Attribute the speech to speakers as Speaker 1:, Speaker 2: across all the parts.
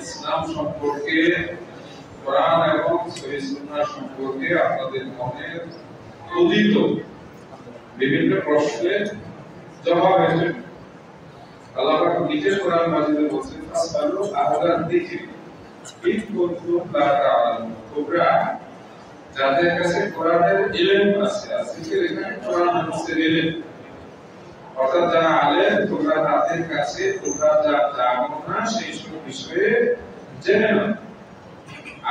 Speaker 1: ইসলাম সম্পর্কে, কোরআন এবং সহিহ সুন্নাহ সম্পর্কে আপনাদের মনে উদিত বিভিন্ন প্রশ্নের জবাব এসেছে। আল্লাহ পাক নিজে কোরআন মাজিদে বলেছেন, ফাসআলু আহলাল যিকরি ইন কুনতুম লা তা'লামুন। তোমরা যাদের কাছে কোরআনের ইলম আছে, আজকে এখানে কোরআন হাদিসের ইলম, অর্থাৎ যারা আলেম, তোমরা তাদের কাছে তোমরা যা জানো না সেই সব বিষয়ে জেনে নাও।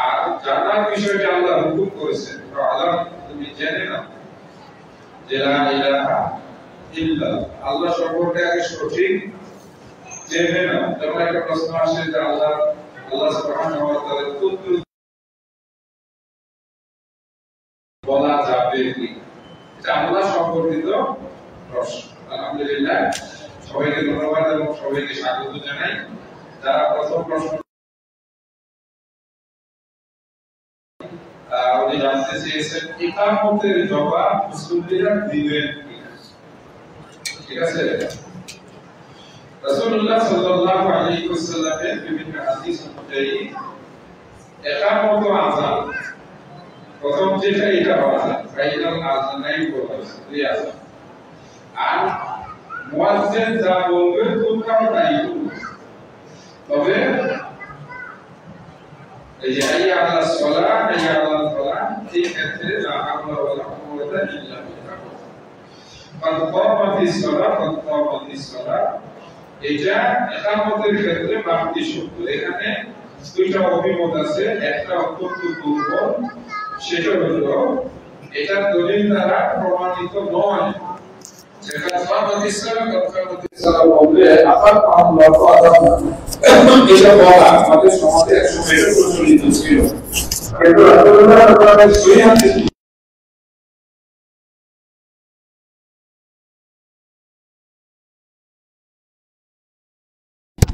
Speaker 1: আর জানার বিষয়টা আল্লাহ হুকুম করেছেন, আল্লাহ তুমি জেনে নাও যে লা ইলাহা ইল্লাল্লাহ, আল্লাহ সম্পর্কে আগে সঠিক জেনে নাও। যেমন একটা প্রশ্ন আসে যে আল্লাহ সুবহানাহু ওয়া তাআলা কত বলা যাবে কি, এটা আল্লাহ সম্পর্কিত প্রশ্ন। আলহামদুলিল্লাহ, সবাইকে ধন্যবাদ এবং সবাইকে স্বাগত জানাই। যারা প্রথম প্রশ্ন উনি জানতে চেয়েছেন ইকামতের জবাব মুসল্লিরা দিবেন কিনা। ঠিক আছে, রাসূলুল্লাহ সাল্লাল্লাহু আলাইহি ওয়াসাল্লামের বিভিন্ন হাদিস অনুযায়ী ইকামত ও আযান, প্রথম যেটা এটা আযান, ফাইনাল আযানাই বলা হয়েছে, দুই আযান। আর মুয়াজ্জিন যা বলবে তোমরাও তাই বলবে। তবে এই যে হাইয়া আলাস সালাহ, হাইয়া আলাল ফালাহ, এই ক্ষেত্রে লা হাওলা ওয়ালা কুওয়াতা ইল্লা বিল্লাহ। কাদ কামাতিস সালাহ, কাদ কামাতিস সালাহ, এটা ইকামতের ক্ষেত্রে বাড়তি শব্দ। এখানে দুইটা অভিমত আছে, একটা অত্যন্ত দুর্বল, সেটা হলো এটা দলিল দ্বারা প্রমাণিত নয়। যেখানে কামাতিস সালাহ, কাদ কামাতিস সালাহ বললে আবার আল্লাহ তো আযান না, এটা বলা আমাদের সমাজে 100 বছর প্রচলিত ছিল। কিন্তু রাসূলুল্লাহ সাল্লাল্লাহু আলাইহি ওয়াসাল্লাম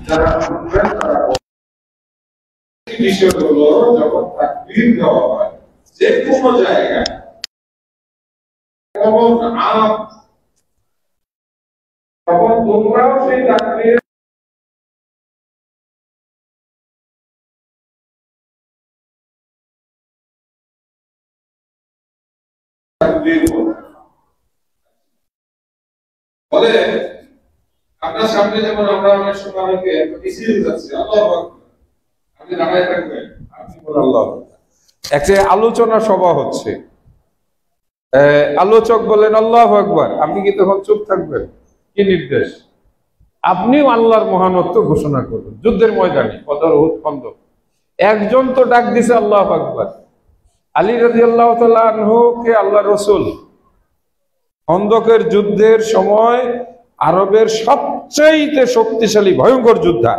Speaker 1: যারা শুনবেন তারা বিষয়গুলো যখন তাকবীর দেওয়া হয় যে কোনো জায়গায়, তখন তোমরাও সেই তাকবীর বলে। আপনার সামনে যেমন আমরা অনেক সময় অনেকে মিছিল যাচ্ছে, আল্লাহু আকবার, আপনি দাঁড়ায় থাকবেন, আপনি বলেন আল্লাহু আকবার।
Speaker 2: একটা আলোচনা সভা হচ্ছে, আলোচক বলেন আল্লাহু আকবার, আপনি কি তখন চুপ থাকবেন? কি নির্দেশ? আপনিও আল্লাহর মহানত্ব ঘোষণা করবেন। যুদ্ধের ময়দানে বদর, উহুদ, খন্দক, একজন তো ডাক দিছে আল্লাহু আকবার। আলী রাদিয়াল্লাহু তাআলা আনহুকে আল্লাহ রাসূল খন্দকের যুদ্ধের সময় আরবের সবচেয়ে শক্তিশালী ভয়ঙ্কর যোদ্ধা,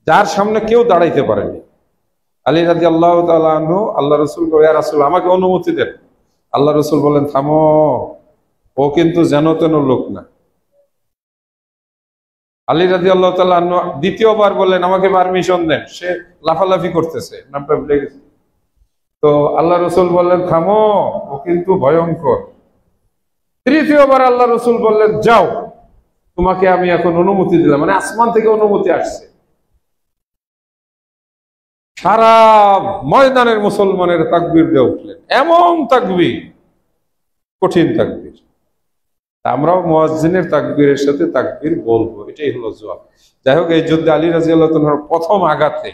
Speaker 2: যার সামনে কেউ দাঁড়াইতে পারেনি, আলী রাদিয়াল্লাহু তাআলা আনহু আল্লাহ রাসূল কয়, ইয়া রাসূল আমাকে অনুমতি দেন। আল্লাহ রাসূল বলেন, থামো, ও কিন্তু যেন তেন লোক না। আলী রাদিয়াল্লাহু তাআলা আনহু দ্বিতীয়বার বলেন, আমাকে পারমিশন দেন। সে লাফালাফি করতেছে, নামটা ভুলে গেছে। তো আল্লাহ রাসূল বললেন, থামো, ও কিন্তু ভয়ঙ্কর। তৃতীয়বার আল্লাহ রাসূল বললেন, যাও, তোমাকে আমি এখন অনুমতি দিলাম। মানে আসমান থেকে অনুমতি আসছে। সারা ময়দানের মুসলমানের তাকবীর দিয়ে উঠলেন, এমন তাকবীর, কঠিন তাকবীর। আমরাও মুয়াজ্জিনের তাকবীরের সাথে তাকবীর বলবো, এটাই হলো জবাব। যাই হোক, এই যুদ্ধে আলী রাদিয়াল্লাহু তাআলার প্রথম আঘাতে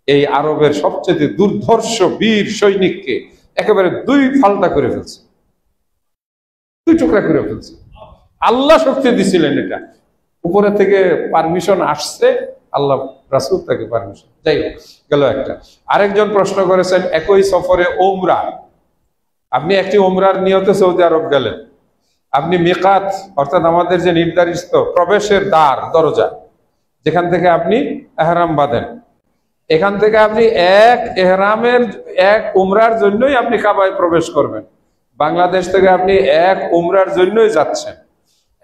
Speaker 2: এই আরবের সবচেয়ে দুর্ধর্ষ বীর সৈনিককে একেবারে দুই ফালটা করে ফেলছে, দুই টুকরা করে ফেলছে। আল্লাহ শক্তি দিছিলেন, এটা উপরে থেকে পারমিশন আসছে, আল্লাহ রাসূল তাকে পারমিশন। যাই হোক, গেল একটা। আরেকজন প্রশ্ন করেছেন, একই সফরে ওমরা, আপনি একটি ওমরার নিয়তে সৌদি আরব গেলেন, আপনি মিকাত অর্থাৎ আমাদের যে নির্ধারিত প্রবেশের দ্বার, দরজা, যেখান থেকে আপনি ইহরাম বাঁধেন, এখান থেকে আপনি এক উমরার জন্যই আপনি কাবায় প্রবেশ করবেন। বাংলাদেশ থেকে আপনি এক উমরার জন্যই যাচ্ছেন।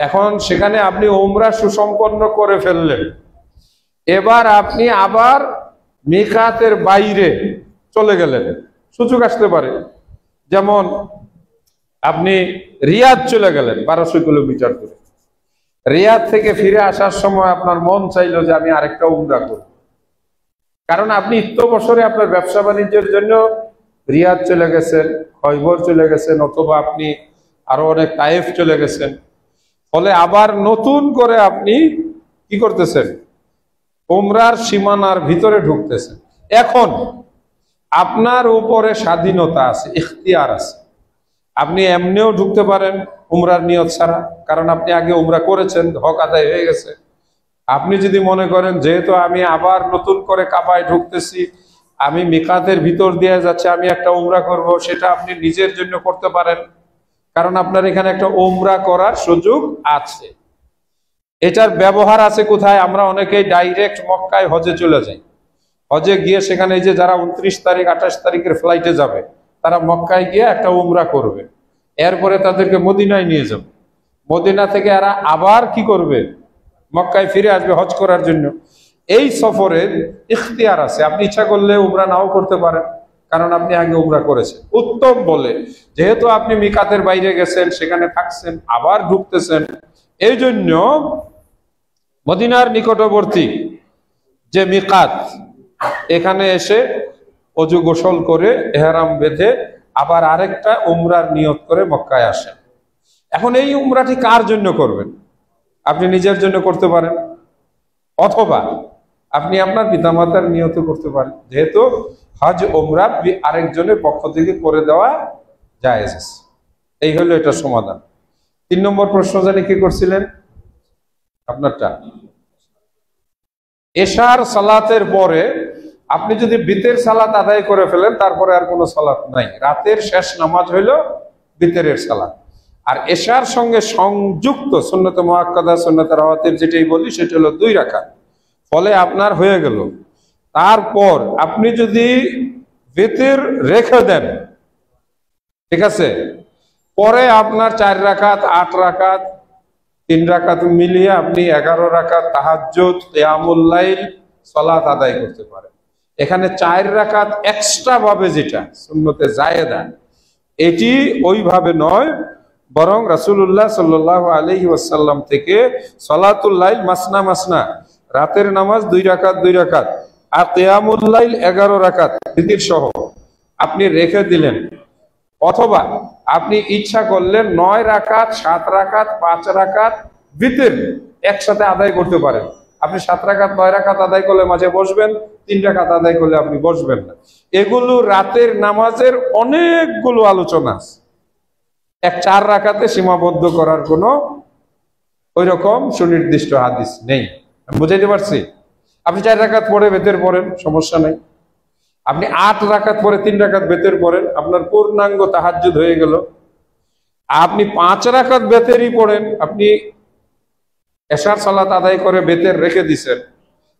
Speaker 2: এখন সেখানে আপনি উমরা সুসম্পন্ন করে ফেললেন, এবার আপনি আবার মিকাতের বাইরে চলে গেলেন। সুযোগ আসতে পারে, যেমন আপনি রিয়াদ চলে গেলেন 1200 কিলোমিটার দূরে, রিয়াদ থেকে ফিরে আসার সময় আপনার মন চাইলো যে আমি আরেকটা উমরা করব, কারণ আপনি ইত্য বছরে আপনার ব্যবসা বাণিজ্যের জন্য রিয়াদ চলে গেছেন, খয়বর চলে গেছেন, অথবা আপনি আরো অনেক তায়েফ চলে গেছেন। ফলে আবার নতুন করে আপনি কি করতেছেন? উমরার সীমানার ভিতরে ঢুকতেছেন। এখন আপনার উপরে স্বাধীনতা আছে, ইখতিয়ার আছে। আপনি এমনিও ঢুকতে পারেন উমরার নিয়ত ছাড়া, কারণ আপনি আগে উমরা করেছেন, হক আদায় হয়ে গেছে। আপনি যদি মনে করেন যেহেতু আমি আবার নতুন করে কাবায় ঢুকতেছি, আমি মিকাতের ভিতর দিয়ে যাচ্ছে, আমি একটা উমরা করব, সেটা আপনি নিজের জন্য করতে পারেন, কারণ আপনার এখানে একটা উমরা করার সুযোগ আছে। এটার ব্যবহার আছে কোথায়? আমরা অনেকেই ডাইরেক্ট মক্কায় হজে চলে যাই। হজে গিয়ে সেখানে এই যে যারা 29 তারিখ 28 তারিখের ফ্লাইটে যাবে, তারা মক্কায় গিয়ে একটা উমরা করবে, এরপরে তাদেরকে মদিনায় নিয়ে যাবে। মদিনা থেকে এরা আবার কি করবে? মক্কায় ফিরে আসবে হজ করার জন্য। এই সফরের ইখতিয়ার আছে, আপনি ইচ্ছা করলে উমরা নাও করতে পারেন, কারণ আপনি আগে উমরা করেছেন। উত্তম বলে, যেহেতু আপনি মিকাতের বাইরে গেছেন, সেখানে থাকছেন, আবার ঢুকতেছেন, এই জন্য মদিনার নিকটবর্তী যে মিকাত, এখানে এসে অজু গোসল করে ইহরাম বেঁধে আবার আরেকটা উমরার নিয়ত করে মক্কায় আসেন। এখন এই উমরাটি কার জন্য করবেন? আপনি নিজের জন্য করতে পারেন, অথবা আপনি আপনার পিতামাতার নিয়ত করতে পারেন, যেহেতু হজ উমরা আরেকজনের পক্ষ থেকে করে দেওয়া জায়েজ আছে। এই হলো এটা সমাধান। 3 নম্বর প্রশ্ন জানি কি করছিলেন আপনারটা? এশার সালাতের পরে আপনি যদি বিতের সালাত আদায় করে ফেলেন, তারপরে আর কোনো সালাত নাই। রাতের শেষ নামাজ হইল বিতেরের সালাত। আর এশার সঙ্গে সংযুক্ত সুন্নতে মুআক্কাদা, সুন্নতে রাওয়াতিব যেটাই বলি, সেটা হলো 2 রাকাত। ফলে আপনার হয়ে গেল। তারপর আপনি যদি বিতির রেখে দেন, ঠিক আছে, পরে আপনার 4 রাকাত, 8 রাকাত, 3 রাকাত মিলিয়ে আপনি 11 রাকাত তাহাজ্জুদ, কিয়ামুল লাইল সালাত আদায় করতে পারেন। এখানে 4 রাকাত এক্সট্রা ভাবে যেটা সুন্নতে জায়েদা, এটি ওইভাবে নয়, বরং রাসূলুল্লাহ সাল্লাল্লাহু আলাইহি ওয়াসাল্লাম থেকে সালাতুল লাইল মাসনা মাসনা, রাতের নামাজ 2 রাকাত 2 রাকাত, আর কিয়ামুল লাইল 11 রাকাত বিতির সহ আপনি রেখে দিলেন। অথবা আপনি ইচ্ছা করলেন 9 রাকাত, 7 রাকাত, 5 রাকাত বিতির একসাথে আদায় করতে পারেন। আপনি 7 রাকাত 9 রাকাত আদায় করলে মাঝে বসবেন, 3 রাকাত আদায় করলে আপনি বসবেন না। এগুলো রাতের নামাজের অনেকগুলো আলোচনা আছে। 4 রাকাতে সীমাবদ্ধ করার কোনো ওই রকম সুনির্দিষ্ট হাদিস নেই। আমি বুঝাইতে পারছি? আপনি 4 রাকাত পরে বেতের পড়েন, সমস্যা নাই। আপনি 8 রাকাত পরে 3 রাকাত বেতের পড়েন, আপনার পূর্ণাঙ্গ তাহাজ্জুদ হয়ে গেল। আপনি 5 রাকাত বেতেরই পড়েন, আপনি এশার সালাত আদায় করে বেতের রেখে দিছেন,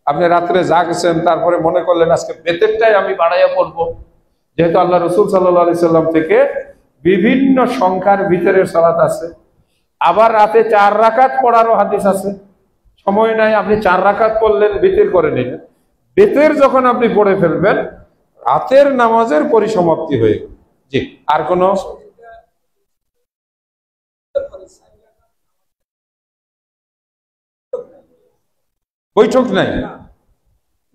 Speaker 2: আপনি রাত্রে জাগছেন, তারপরে মনে করলেন আজকে বেতেরটাই আমি বাড়াইয়া পড়বো, যেহেতু আল্লাহ রাসূল সাল্লাল্লাহু আলাইহি সাল্লাম থেকে বিভিন্ন সংখ্যার ভিতরের সালাত আছে। আবার রাতে 4 রাকাত পড়ারও হাদিস আছে। সময় নাই, আপনি 4 রাকাত পড়লেন, বেতের করে নিলেন। বেতের যখন আপনি পড়ে ফেলবেন, রাতের নামাজের পরিসমাপ্তি হয়ে গেল। জি, আর কোন বৈঠক নাই?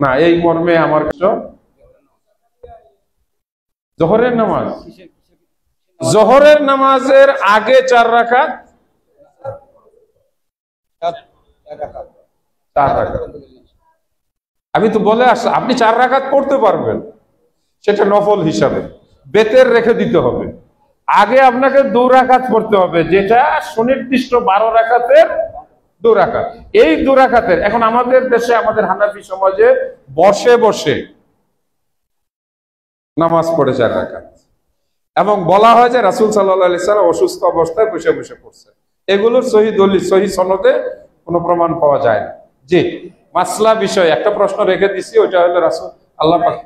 Speaker 2: না, এই মর্মে আমার কাছে জোহরের নামাজ, জোহরের নামাজের আগে 4 রাকাত, 4 রাকাত আমি তো বলে আসছি, আপনি 4 রাকাত পড়তে পারবেন, সেটা নফল হিসাবে। বেতের রেখে দিতে হবে। আগে আপনাকে 2 রাকাত পড়তে হবে, যেটা সুনির্দিষ্ট 12 রাকাতের 2 রাকাত। এই 2 রাকাতের, এখন আমাদের দেশে, আমাদের হানাফি সমাজে বসে বসে নামাজ পড়ে 4 রাকাত, এবং বলা হয় যে রাসূল সাল্লাল্লাহু আলাইহি সাল্লাম অসুস্থ অবস্থায় বসে বসে পড়ছে। এগুলোর সহি দলিল, সহি সনদে কোনো প্রমাণ পাওয়া যায় না। জি, মাসলা বিষয় একটা প্রশ্ন রেখে দিছি, ওইটা হলো রাসূল আল্লাহ পাক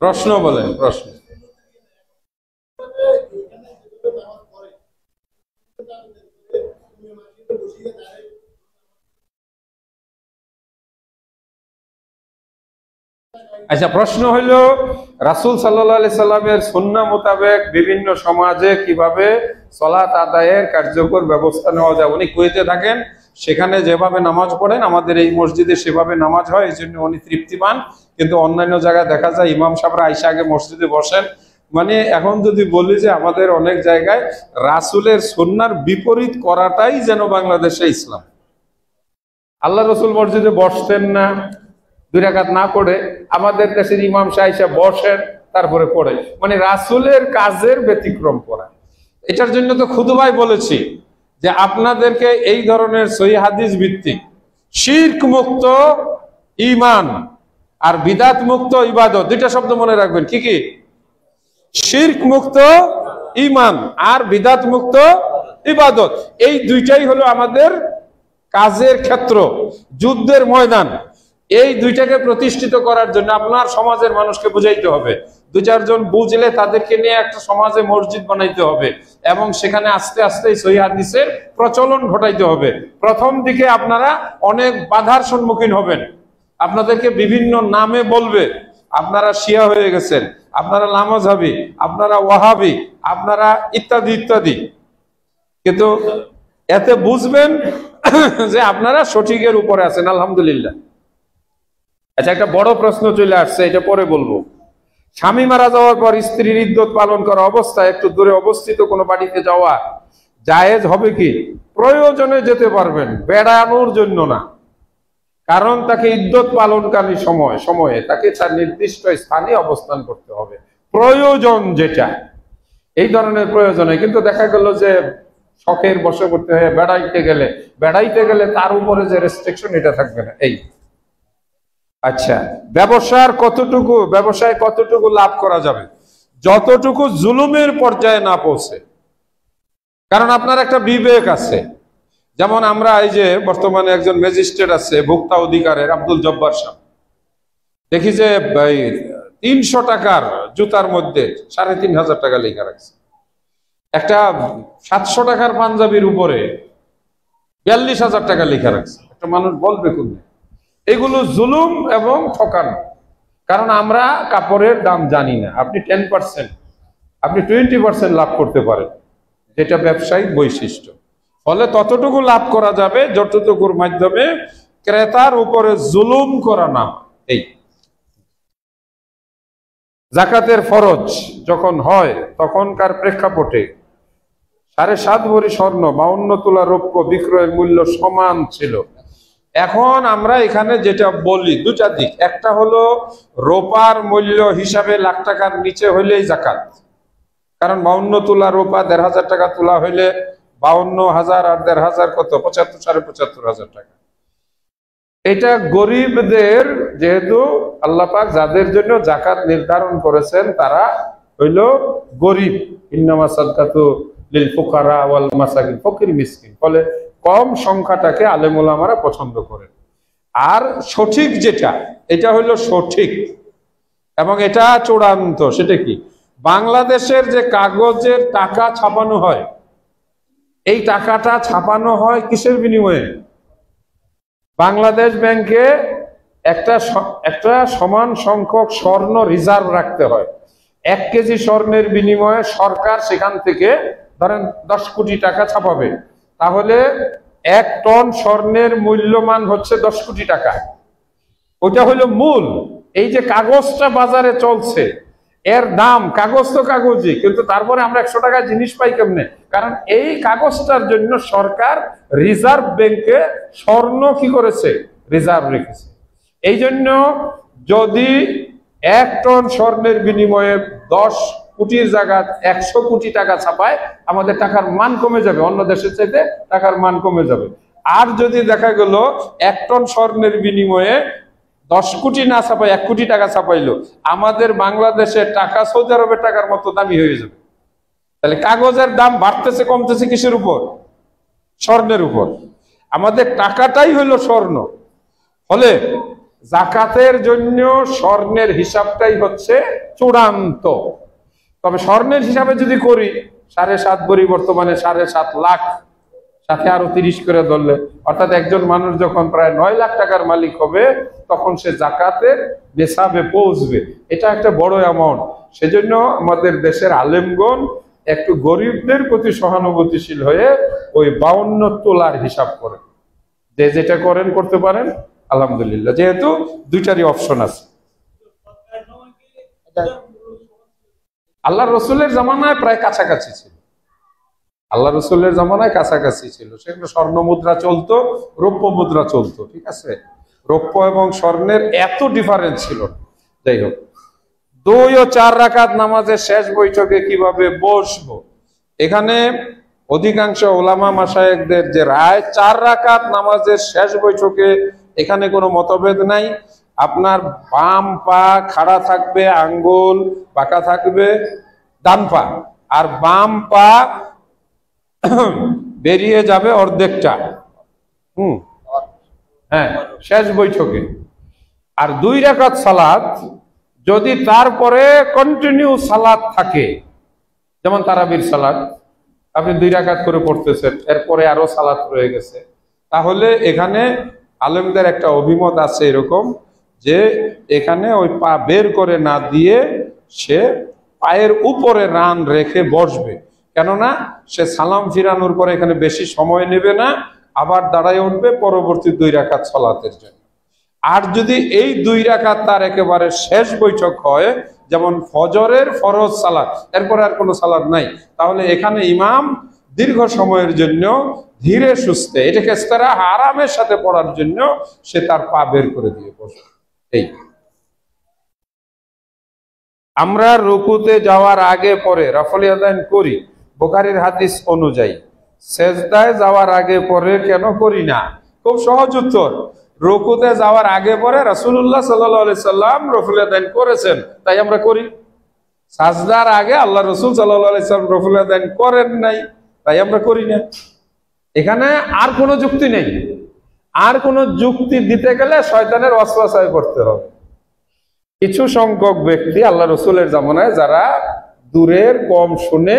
Speaker 2: প্রশ্ন বলেন, প্রশ্ন। আচ্ছা, প্রশ্ন হইল রাসূল সাল্লাল্লাহু আলাইহি সাল্লামের সুন্নাহ মোতাবেক বিভিন্ন সমাজে কিভাবে সালাত আদায়ের কার্যকর ব্যবস্থা নেওয়া যায়। উনি কুয়েতে থাকেন, সেখানে যেভাবে নামাজ পড়েন আমাদের এই মসজিদে সেভাবে নামাজ হয়, এই জন্য উনি তৃপ্তি পান। কিন্তু অন্যান্য জায়গায় দেখা যায় ইমাম সাহেবরা আইসা আগে মসজিদে বসেন। মানে এখন যদি বলি যে আমাদের অনেক জায়গায় রাসূলের সুন্নাহর বিপরীত করাটাই যেন বাংলাদেশে ইসলাম। আল্লাহ রসুল মসজিদে বসতেন না, 2 রাকাত না পড়ে আমাদের দেশের ইমাম সাহেব বসেন তারপরে পড়ে, মানে রাসূলের কাজের ব্যতিক্রম করা। এটার জন্য তো খুতবায় বলেছি যে আপনাদেরকে এই ধরনের সহিহ হাদিস ভিত্তিক শিরক মুক্ত ঈমান আর বিদআত মুক্ত ইবাদত, দুইটা শব্দ মনে রাখবেন। কি কি? শিরক মুক্ত ঈমান আর বিদআত মুক্ত ইবাদত, এই দুইটাই হলো আমাদের কাজের ক্ষেত্র, যুদ্ধের ময়দান। এই দুইটাকে প্রতিষ্ঠিত করার জন্য আপনার সমাজের মানুষকে বুঝাইতে হবে। 2-4 জন বুঝলে তাদেরকে নিয়ে একটা সমাজে মসজিদ বানাইতে হবে এবং সেখানে আস্তে আস্তে সহিহ হাদিসের প্রচলন ঘটাইতে হবে। প্রথম দিকে আপনারা অনেক বাধার সম্মুখীন হবেন, আপনাদেরকে বিভিন্ন নামে বলবে, আপনারা শিয়া হয়ে গেছেন, আপনারা লামাযহাবী, আপনারা ওয়াহাবী, আপনারা ইত্যাদি ইত্যাদি। কিন্তু এতে বুঝবেন যে আপনারা সঠিকের উপরে আছেন, আলহামদুলিল্লাহ। আচ্ছা, একটা বড় প্রশ্ন চলে আসছে, এটা পরে বলবো। স্বামী মারা যাওয়ার পর স্ত্রীর ইদ্যত পালন করা অবস্থায় একটু দূরে অবস্থিত কোনো বাড়িতে যাওয়া জায়েজ হবে কি? প্রয়োজনে যেতে পারবেন, বেড়ানোর জন্য না। কারণ তাকে ইদ্যত পালনকারী সময়ে তাকে তার নির্দিষ্ট স্থানে অবস্থান করতে হবে, প্রয়োজন যেটা, এই ধরনের প্রয়োজনে। কিন্তু দেখা গেল যে শখের বশে করতে হয়, বেড়াইতে গেলে তার উপরে যে রেস্ট্রিকশন এটা থাকবে না। এই আচ্ছা, ব্যবসায় কতটুকু লাভ করা যাবে? যতটুকু জুলুমের পর্যায়ে না পৌঁছে। কারণ আপনার একটা বিবেক আছে। যেমন আমরা এই যে বর্তমানে একজন ম্যাজিস্ট্রেট আছে ভোক্তা অধিকারের, আব্দুল জব্বার সাহেব, দেখি যে 300 টাকার জুতার মধ্যে 3500 টাকা লেখা রাখছে। একটা 700 টাকার পাঞ্জাবির উপরে 42,000 টাকা লেখা রাখছে। একটা মানুষ বলবে কোন? এগুলো জুলুম এবং ঠকানো। কারণ আমরা কাপড়ের দাম জানি না। আপনি 10%, আপনি 20% লাভ করতে পারেন, যেটা ব্যবসায়িক বৈশিষ্ট্য। ফলে ততটুকু লাভ করা যাবে যতটুকুর মাধ্যমে ক্রেতার উপরে জুলুম করা না। এই যাকাতের ফরজ যখন হয় তখনকার প্রেক্ষাপটে 7.5 ভরি স্বর্ণ 52 তোলা রৌপ্য বিক্রয়ের মূল্য সমান ছিল। এখন আমরা এখানে যেটা বলি, 2টা দিক। একটা হলো রূপার মূল্য হিসাবে লাখ টাকার নিচে হইলেই জাকাত। কারণ 52 তোলা রূপা 1,500 টাকা তোলা হইলে 52,000 আর 1,500 কত? 75,500 টাকা। এটা গরিবদের, যেহেতু আল্লাহ পাক যাদের জন্য জাকাত নির্ধারণ করেছেন তারা হইল গরিব। ইন্নামা সাদকাতু লিল ফুকারা ওয়াল মাসাকিন, ফকির মিসকিন। ফলে কম সংখ্যাটাকে আলেম ওলামারা পছন্দ করেন। আর সঠিক যেটা, এটা হইলো সঠিক এবং এটা চূড়ান্ত। সেটা কি? বাংলাদেশের যে কাগজের টাকা ছাপানো হয়, এই টাকাটা ছাপানো হয় কিসের বিনিময়ে? বাংলাদেশ ব্যাংকে একটা সমান সংখ্যক স্বর্ণ রিজার্ভ রাখতে হয়। 1 কেজি স্বর্ণের বিনিময়ে সরকার সেখান থেকে ধরেন 10 কোটি টাকা ছাপাবে, তাহলে 1 টন স্বর্ণের মূল্যমান হচ্ছে 10 কোটি টাকা। ওটা হলো মূল। এই যে কাগজটা বাজারে চলছে, এর দাম, কাগজ তো কাগজই, কিন্তু তারপরে আমরা 100 টাকায় জিনিস পাই কেমনে? কারণ এই কাগজটার জন্য সরকার রিজার্ভ ব্যাংকে স্বর্ণ কি করেছে? রিজার্ভ রেখেছে। এই জন্য যদি 1 টন স্বর্ণের বিনিময়ে 10 কোটির জায়গায় 100 কোটি টাকা ছাপায়, আমাদের টাকার মান কমে যাবে, অন্য দেশের চাইতে টাকার মান কমে যাবে। আর যদি দেখা গেল 1 টন স্বর্ণের বিনিময়ে 10 কোটি না ছাপাই 1 কোটি টাকা ছাপাইলো, আমাদের বাংলাদেশের টাকা সৌদি আরবের টাকার মতো দামি হয়ে যাবে। তাহলে কাগজের দাম বাড়তেছে কমতেছে কিসের উপর? স্বর্ণের উপর। আমাদের টাকাটাই হইলো স্বর্ণ। ফলে জাকাতের জন্য স্বর্ণের হিসাবটাই হচ্ছে চূড়ান্ত। তবে স্বর্ণের হিসাবে যদি করি 7.5 ভরি বর্তমানে 7.5 লাখ, সাথে আরো 30 করে ধরলে, অর্থাৎ একজন মানুষ যখন প্রায় 9 লাখ টাকার মালিক হবে তখন সে জাকাতের হিসাবে পৌঁছবে। এটা একটা বড় অ্যামাউন্ট। সেজন্য আমাদের দেশের আলেমগণ একটু গরিবদের প্রতি সহানুভূতিশীল হয়ে ওই 52 তোলার হিসাব করেন। যে যেটা করেন করতে পারেন, আলহামদুলিল্লাহ, যেহেতু দুইটারই অপশন আছে। আল্লাহ রসুলের জামানায় প্রায় কাছাকাছি ছিল, আল্লাহ রসুলের জামানায় কাছাকাছি ছিল। সেগুলো স্বর্ণ মুদ্রা চলতো, রৌপ্য মুদ্রা চলতো, ঠিক আছে। রৌপ্য এবং স্বর্ণের এত ডিফারেন্স ছিল। যাই হোক, 2 ও 4 রাকাত নামাজের শেষ বৈঠকে কিভাবে বসবো, এখানে অধিকাংশ ওলামা মাশায়েখদের যে রায় 4 রাকাত নামাজের শেষ বৈঠকে, এখানে কোনো মতভেদ নাই। আপনার বাম পা খাড়া থাকবে, আঙ্গুল বাঁকা থাকবে, ডান পা, আর বাম পা বেরিয়ে যাবে অর্ধেকটা, হ্যাঁ, শেষ বৈঠকে। আর 2 রাকাত সালাত যদি তারপরে কন্টিনিউ সালাত থাকে, যেমন তারাবির সালাত আপনি 2 রাকাত করে পড়তেছেন, এরপরে আরো সালাত রয়ে গেছে, তাহলে এখানে আলেমদের একটা অভিমত আছে এরকম যে এখানে ওই পা বের করে না দিয়ে সে পায়ের উপরে রান রেখে বসবে, কেননা সে সালাম ফিরানোর পরে এখানে বেশি সময় নেবে না, আবার দাঁড়ায় উঠবে পরবর্তী 2 রাকাত সালাতের জন্য। আর যদি এই 2 রাকাত তার একেবারে শেষ বৈঠক হয়, যেমন ফজরের ফরজ সালাত, এরপরে আর কোনো সালাত নাই, তাহলে এখানে ইমাম দীর্ঘ সময়ের জন্য ধীরে সুস্থে, এটাকে ইস্তেরা আরামের সাথে পড়ার জন্য সে তার পা বের করে দিয়ে বসে। এই আমরা রুকুতে যাওয়ার আগে পরে রাফল ইয়াদাইন করি বুখারীর হাদিস অনুযায়ী, সেজদায় যাওয়ার আগে পরে কেন করি না? খুব সহজ উত্তর, রুকুতে যাওয়ার আগে পরে রাসূলুল্লাহ সাল্লাল্লাহু আলাইহি সাল্লাম রাফল ইয়াদাইন করেছেন, তাই আমরা করি। সাজদার আগে আল্লাহ রাসূল সাল্লাল্লাহু আলাইহি সাল্লাম রাফল ইয়াদাইন করেন নাই, তাই আমরা করি না। এখানে আর কোনো যুক্তি নেই। আর কোনো যুক্তি দিতে গেলে শয়তানের ওয়াসওয়াসায় পড়তে হবে। কিছু সংখ্যক ব্যক্তি আল্লাহ রসুলের জামানায় যারা দূরের কম শুনে,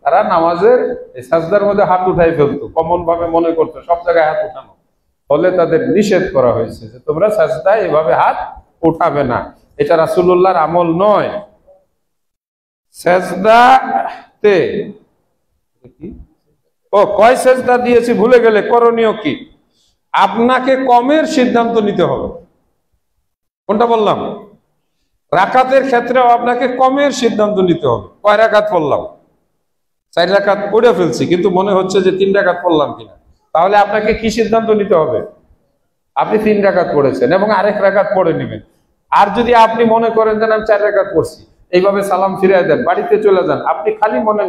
Speaker 2: তারা নামাজের সাজদার মধ্যে হাত উঠাই ফেলতো, কমন ভাবে মনে করতো সব জায়গায় হাত উঠানো, ফলে তাদের নিষেধ করা হয়েছে যে তোমরা সাজদায় এভাবে হাত উঠাবে না, এটা রাসূলুল্লাহর আমল নয়। সাজদাতে কয় সেজদা দিয়েছি ভুলে গেলে করণীয় কি? আপনাকে কমের সিদ্ধান্ত নিতে হবে। কোনটা বললাম? রাকাতের ক্ষেত্রেও আপনাকে কমের সিদ্ধান্ত নিতে হবে। কয় রাকাত পড়লাম? 4 রাকাত পড়ে ফেলছি, কিন্তু মনে হচ্ছে যে 3 রাকাত পড়লাম কিনা, তাহলে আপনাকে কি সিদ্ধান্ত নিতে হবে? আপনি 3 রাকাত পড়েছেন এবং আরেক রাকাত পড়ে নেবেন। আর যদি আপনি মনে করেন যে আমি 4 রাকাত পড়ছি, এইভাবে সালাম ফিরিয়ে দেন, বাড়িতে চলে যান, আপনি খালি মনে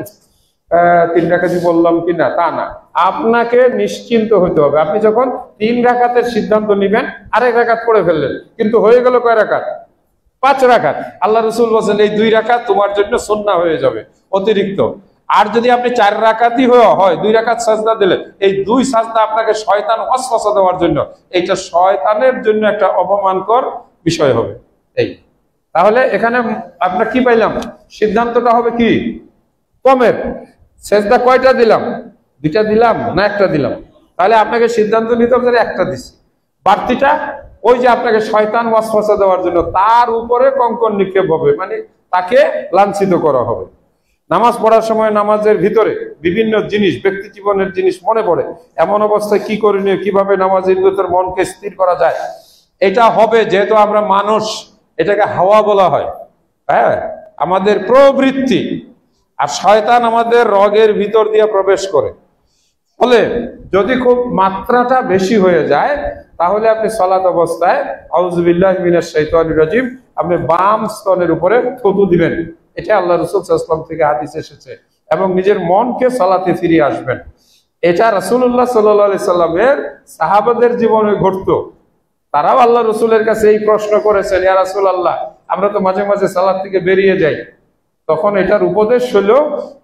Speaker 2: 3 রাকাতই বললাম কিনা তা না, আপনাকে নিশ্চিন্ত হতে হবে। আপনি যখন 3 রাকাতের সিদ্ধান্ত নিবেন, আরেক রাকাত পড়ে ফেললেন, কিন্তু হয়ে গেল কয় রাকাত? 5 রাকাত। আল্লাহ রসুল বলেন এই 2 রাকাত তোমার জন্য সুন্নাহ হয়ে যাবে, অতিরিক্ত। আর যদি আপনি 4 রাকাতই হয়, 2 রাকাত সাজদা দিলে, এই 2 সাজদা আপনাকে শয়তান ওয়াসওয়াসা দেওয়ার জন্য, এইটা শয়তানের জন্য একটা অপমানকর বিষয় হবে। এই তাহলে এখানে আমরা কি পাইলাম? সিদ্ধান্তটা হবে কি? কমের। সেজদা কয়টা দিলাম? 2টা দিলাম না 1টা দিলাম? তাহলে আপনাকে সিদ্ধান্ত নিতে হবে একটা দিছি, বাড়তিটা ওই যে আপনাকে শয়তান ওয়াসওয়াসা দেওয়ার জন্য তার উপরে কঙ্কন নিক্ষেপ হবে, মানে তাকে লাঞ্ছিত করা হবে। নামাজ পড়ার সময় নামাজের ভিতরে বিভিন্ন জিনিস, ব্যক্তি জীবনের জিনিস মনে পড়ে, এমন অবস্থায় কি করণীয়, কিভাবে নামাজের ভিতর মনকে স্থির করা যায়? এটা হবে, যেহেতু আমরা মানুষ, এটাকে হাওয়া বলা হয়, হ্যাঁ, আমাদের প্রবৃত্তি, আর শয়তান আমাদের রগের ভিতর দিয়ে প্রবেশ করে। ফলে যদি খুব মাত্রাটা বেশি হয়ে যায়, তাহলে আপনি সালাত অবস্থায় আউযুবিল্লাহি মিনাশ শাইতানির রাজিম, আপনি বাম স্তনের উপরে থুতু দিবেন। এটা আল্লাহ রাসূল সাল্লাল্লাহু আলাইহি ওয়াসাল্লাম থেকে হাদিস এসেছে, এবং নিজের মনকে সালাতে ফিরিয়ে আসবেন। এটা রাসূলুল্লাহ সাল্লাল্লাহু আলাইহি সাল্লামের সাহাবাদের জীবনে ঘটতো। তারাও আল্লাহ রসুলের কাছে এই প্রশ্ন করেছেন, ইয়া রাসূলুল্লাহ, আমরা তো মাঝে মাঝে সালাত থেকে বেরিয়ে যাই, তখন এটার উপদেশ হলো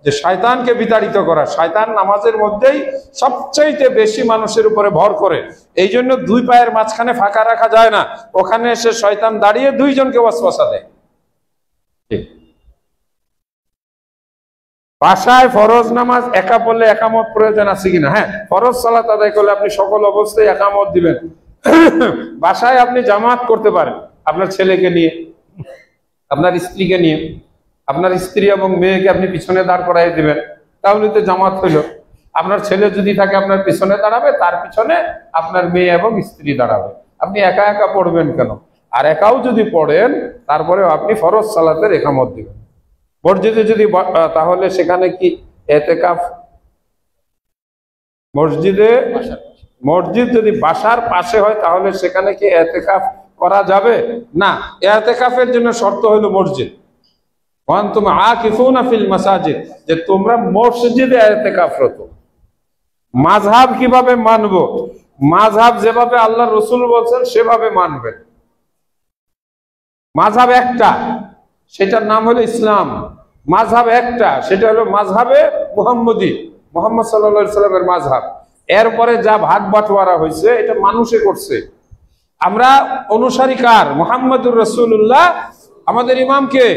Speaker 2: যে শয়তানকে বিতাড়িত করা। শয়তান নামাজের মধ্যেই সবচাইতে বেশি মানুষের উপরে ভর করে, এই জন্য দুই পায়ের মাঝখানে ফাঁকা রাখা যায় না, ওখানে এসে শয়তান দাঁড়িয়ে দুইজনকে ওয়াসওয়াসা দেয়। বাসায় ফরজ নামাজ একা পড়লে একামত প্রয়োজন আছে কিনা? হ্যাঁ, ফরজ সালাত আদায় করলে আপনি সকল অবস্থায় একামত দিবেন। বাসায় আপনি জামাত করতে পারেন, আপনার ছেলেকে নিয়ে, আপনার স্ত্রীকে নিয়ে, আপনার স্ত্রী এবং মেয়েকে আপনি পিছনে দাঁড় করাই দিবেন, তাহলে তো জামাত হইল। আপনার ছেলে যদি থাকে আপনার পিছনে দাঁড়াবে, তার পিছনে আপনার মেয়ে এবং স্ত্রী দাঁড়াবে। আপনি একা একা পড়বেন কেন? আর একাও যদি পড়েন তারপরেও আপনি ফরজ সালাতের একামত দিবেন। মসজিদে যদি, তাহলে সেখানে কি এতেকাফ? মসজিদ যদি বাসার পাশে হয় তাহলে সেখানে কি এতেকাফ করা যাবে? না, এতেকাফের জন্য শর্ত হলো মসজিদ। ওয়ান্তুম আকিফুনা ফিল মাসাজিদ, যে তোমরা মসজিদে এতেকাফরত। মাযহাব কিভাবে মানবো? মাযহাব যেভাবে আল্লাহর রাসূল বলেছেন সেভাবে মানবেন। মাযহাব একটা, সেটার নাম হলো ইসলাম। মাযহাব একটা, সেটা হলো মাযহাবে মুহাম্মদী, মুহাম্মদ সাল্লাল্লাহু আলাইহি সাল্লামের মাযহাব। এরপরে যা ভাগ বাটোয়ারা হয়েছে এটা মানুষে করছে। আমরা অনুসারী কার? মুহাম্মদুর রাসূলুল্লাহ। আমাদের ইমাম কে?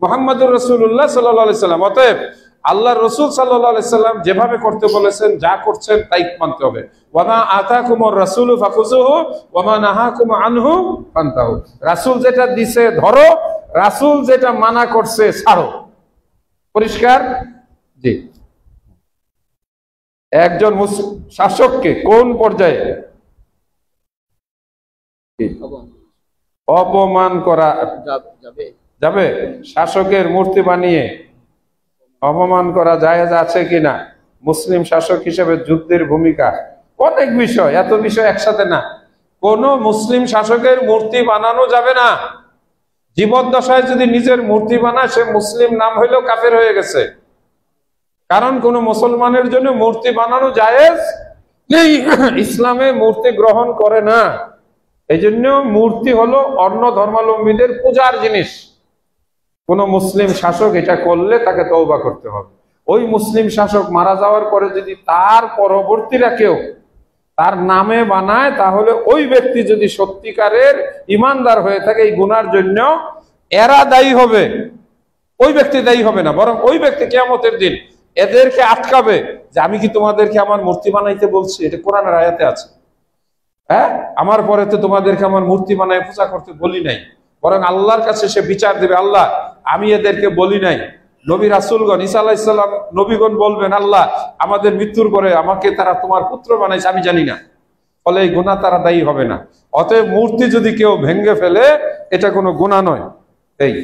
Speaker 2: মুহাম্মদুর রাসূলুল্লাহ সাল্লাল্লাহু আলাইহি সাল্লাম। অতএব আল্লাহর রাসূল সাল্লাল্লাহু আলাইহি সাল্লাম যেভাবে করতে বলেছেন, যা করছেন তাই মানতে হবে। ওয়ামা আতাকুমুর রাসূলু ফাখুযুহু ওয়ামা নাহাকুম আনহু ফান্তাহু। রাসূল যেটা দিছে ধরো, রাসূল যেটা মানা করছে ছাড়ো। পরিষ্কার? জি। একজন শাসককে কোন পর্যায়ে অপমান করা যাবে? শাসকের মূর্তি বানিয়ে অপমান করা জায়েজ আছে কিনা? মুসলিম শাসক হিসেবে যুদ্ধের ভূমিকা, অনেক বিষয়, এত বিষয় একসাথে না। কোন মুসলিম শাসকের মূর্তি বানানো যাবে না। জীবদ্দশায় যদি নিজের মূর্তি বানায়, সে মুসলিম নাম হইলেও কাফের হয়ে গেছে। কারণ কোন মুসলমানের জন্য মূর্তি বানানো জায়েজ নেই, ইসলামে মূর্তি গ্রহণ করে না। এই জন্য মূর্তি হলো অন্য ধর্মাবলম্বীদের পূজার জিনিস। কোন মুসলিম শাসক এটা করলে তাকে তওবা করতে হবে। ওই মুসলিম শাসক মারা যাওয়ার পরে যদি তার পরবর্তীরা কেউ তার নামে বানায়, তাহলে ওই ব্যক্তি যদি সত্যিকারের ইমানদার হয়ে থাকে, এই গুনার জন্য এরা দায়ী হবে, ওই ব্যক্তি দায়ী হবে না। বরং ওই ব্যক্তি কিয়ামতের দিন এদেরকে আটকাবে যে আমি কি তোমাদেরকে আমার মূর্তি বানাইতে বলছি? এটা কোরআনের আয়াতে আছে। হ্যাঁ, আমার পরে তো তোমাদেরকে আমার মূর্তি বানায় পূজা করতে বলি নাই। বরং আল্লাহর কাছে সে বিচার দেবে, আল্লাহ আমি এদেরকে বলি নাই। নবী রাসূলগণ, ঈসা আলাইহিস সালাম নবীগণ বলবেন, আল্লাহ আমাদের মৃত্যুর পরে আমাকে তারা তোমার পুত্র বানাইছে, আমি জানি না। ফলে এই গুনাহ তারা দায়ী হবে না। অতএব মূর্তি যদি কেউ ভেঙে ফেলে, এটা কোনো গুনাহ নয়। এই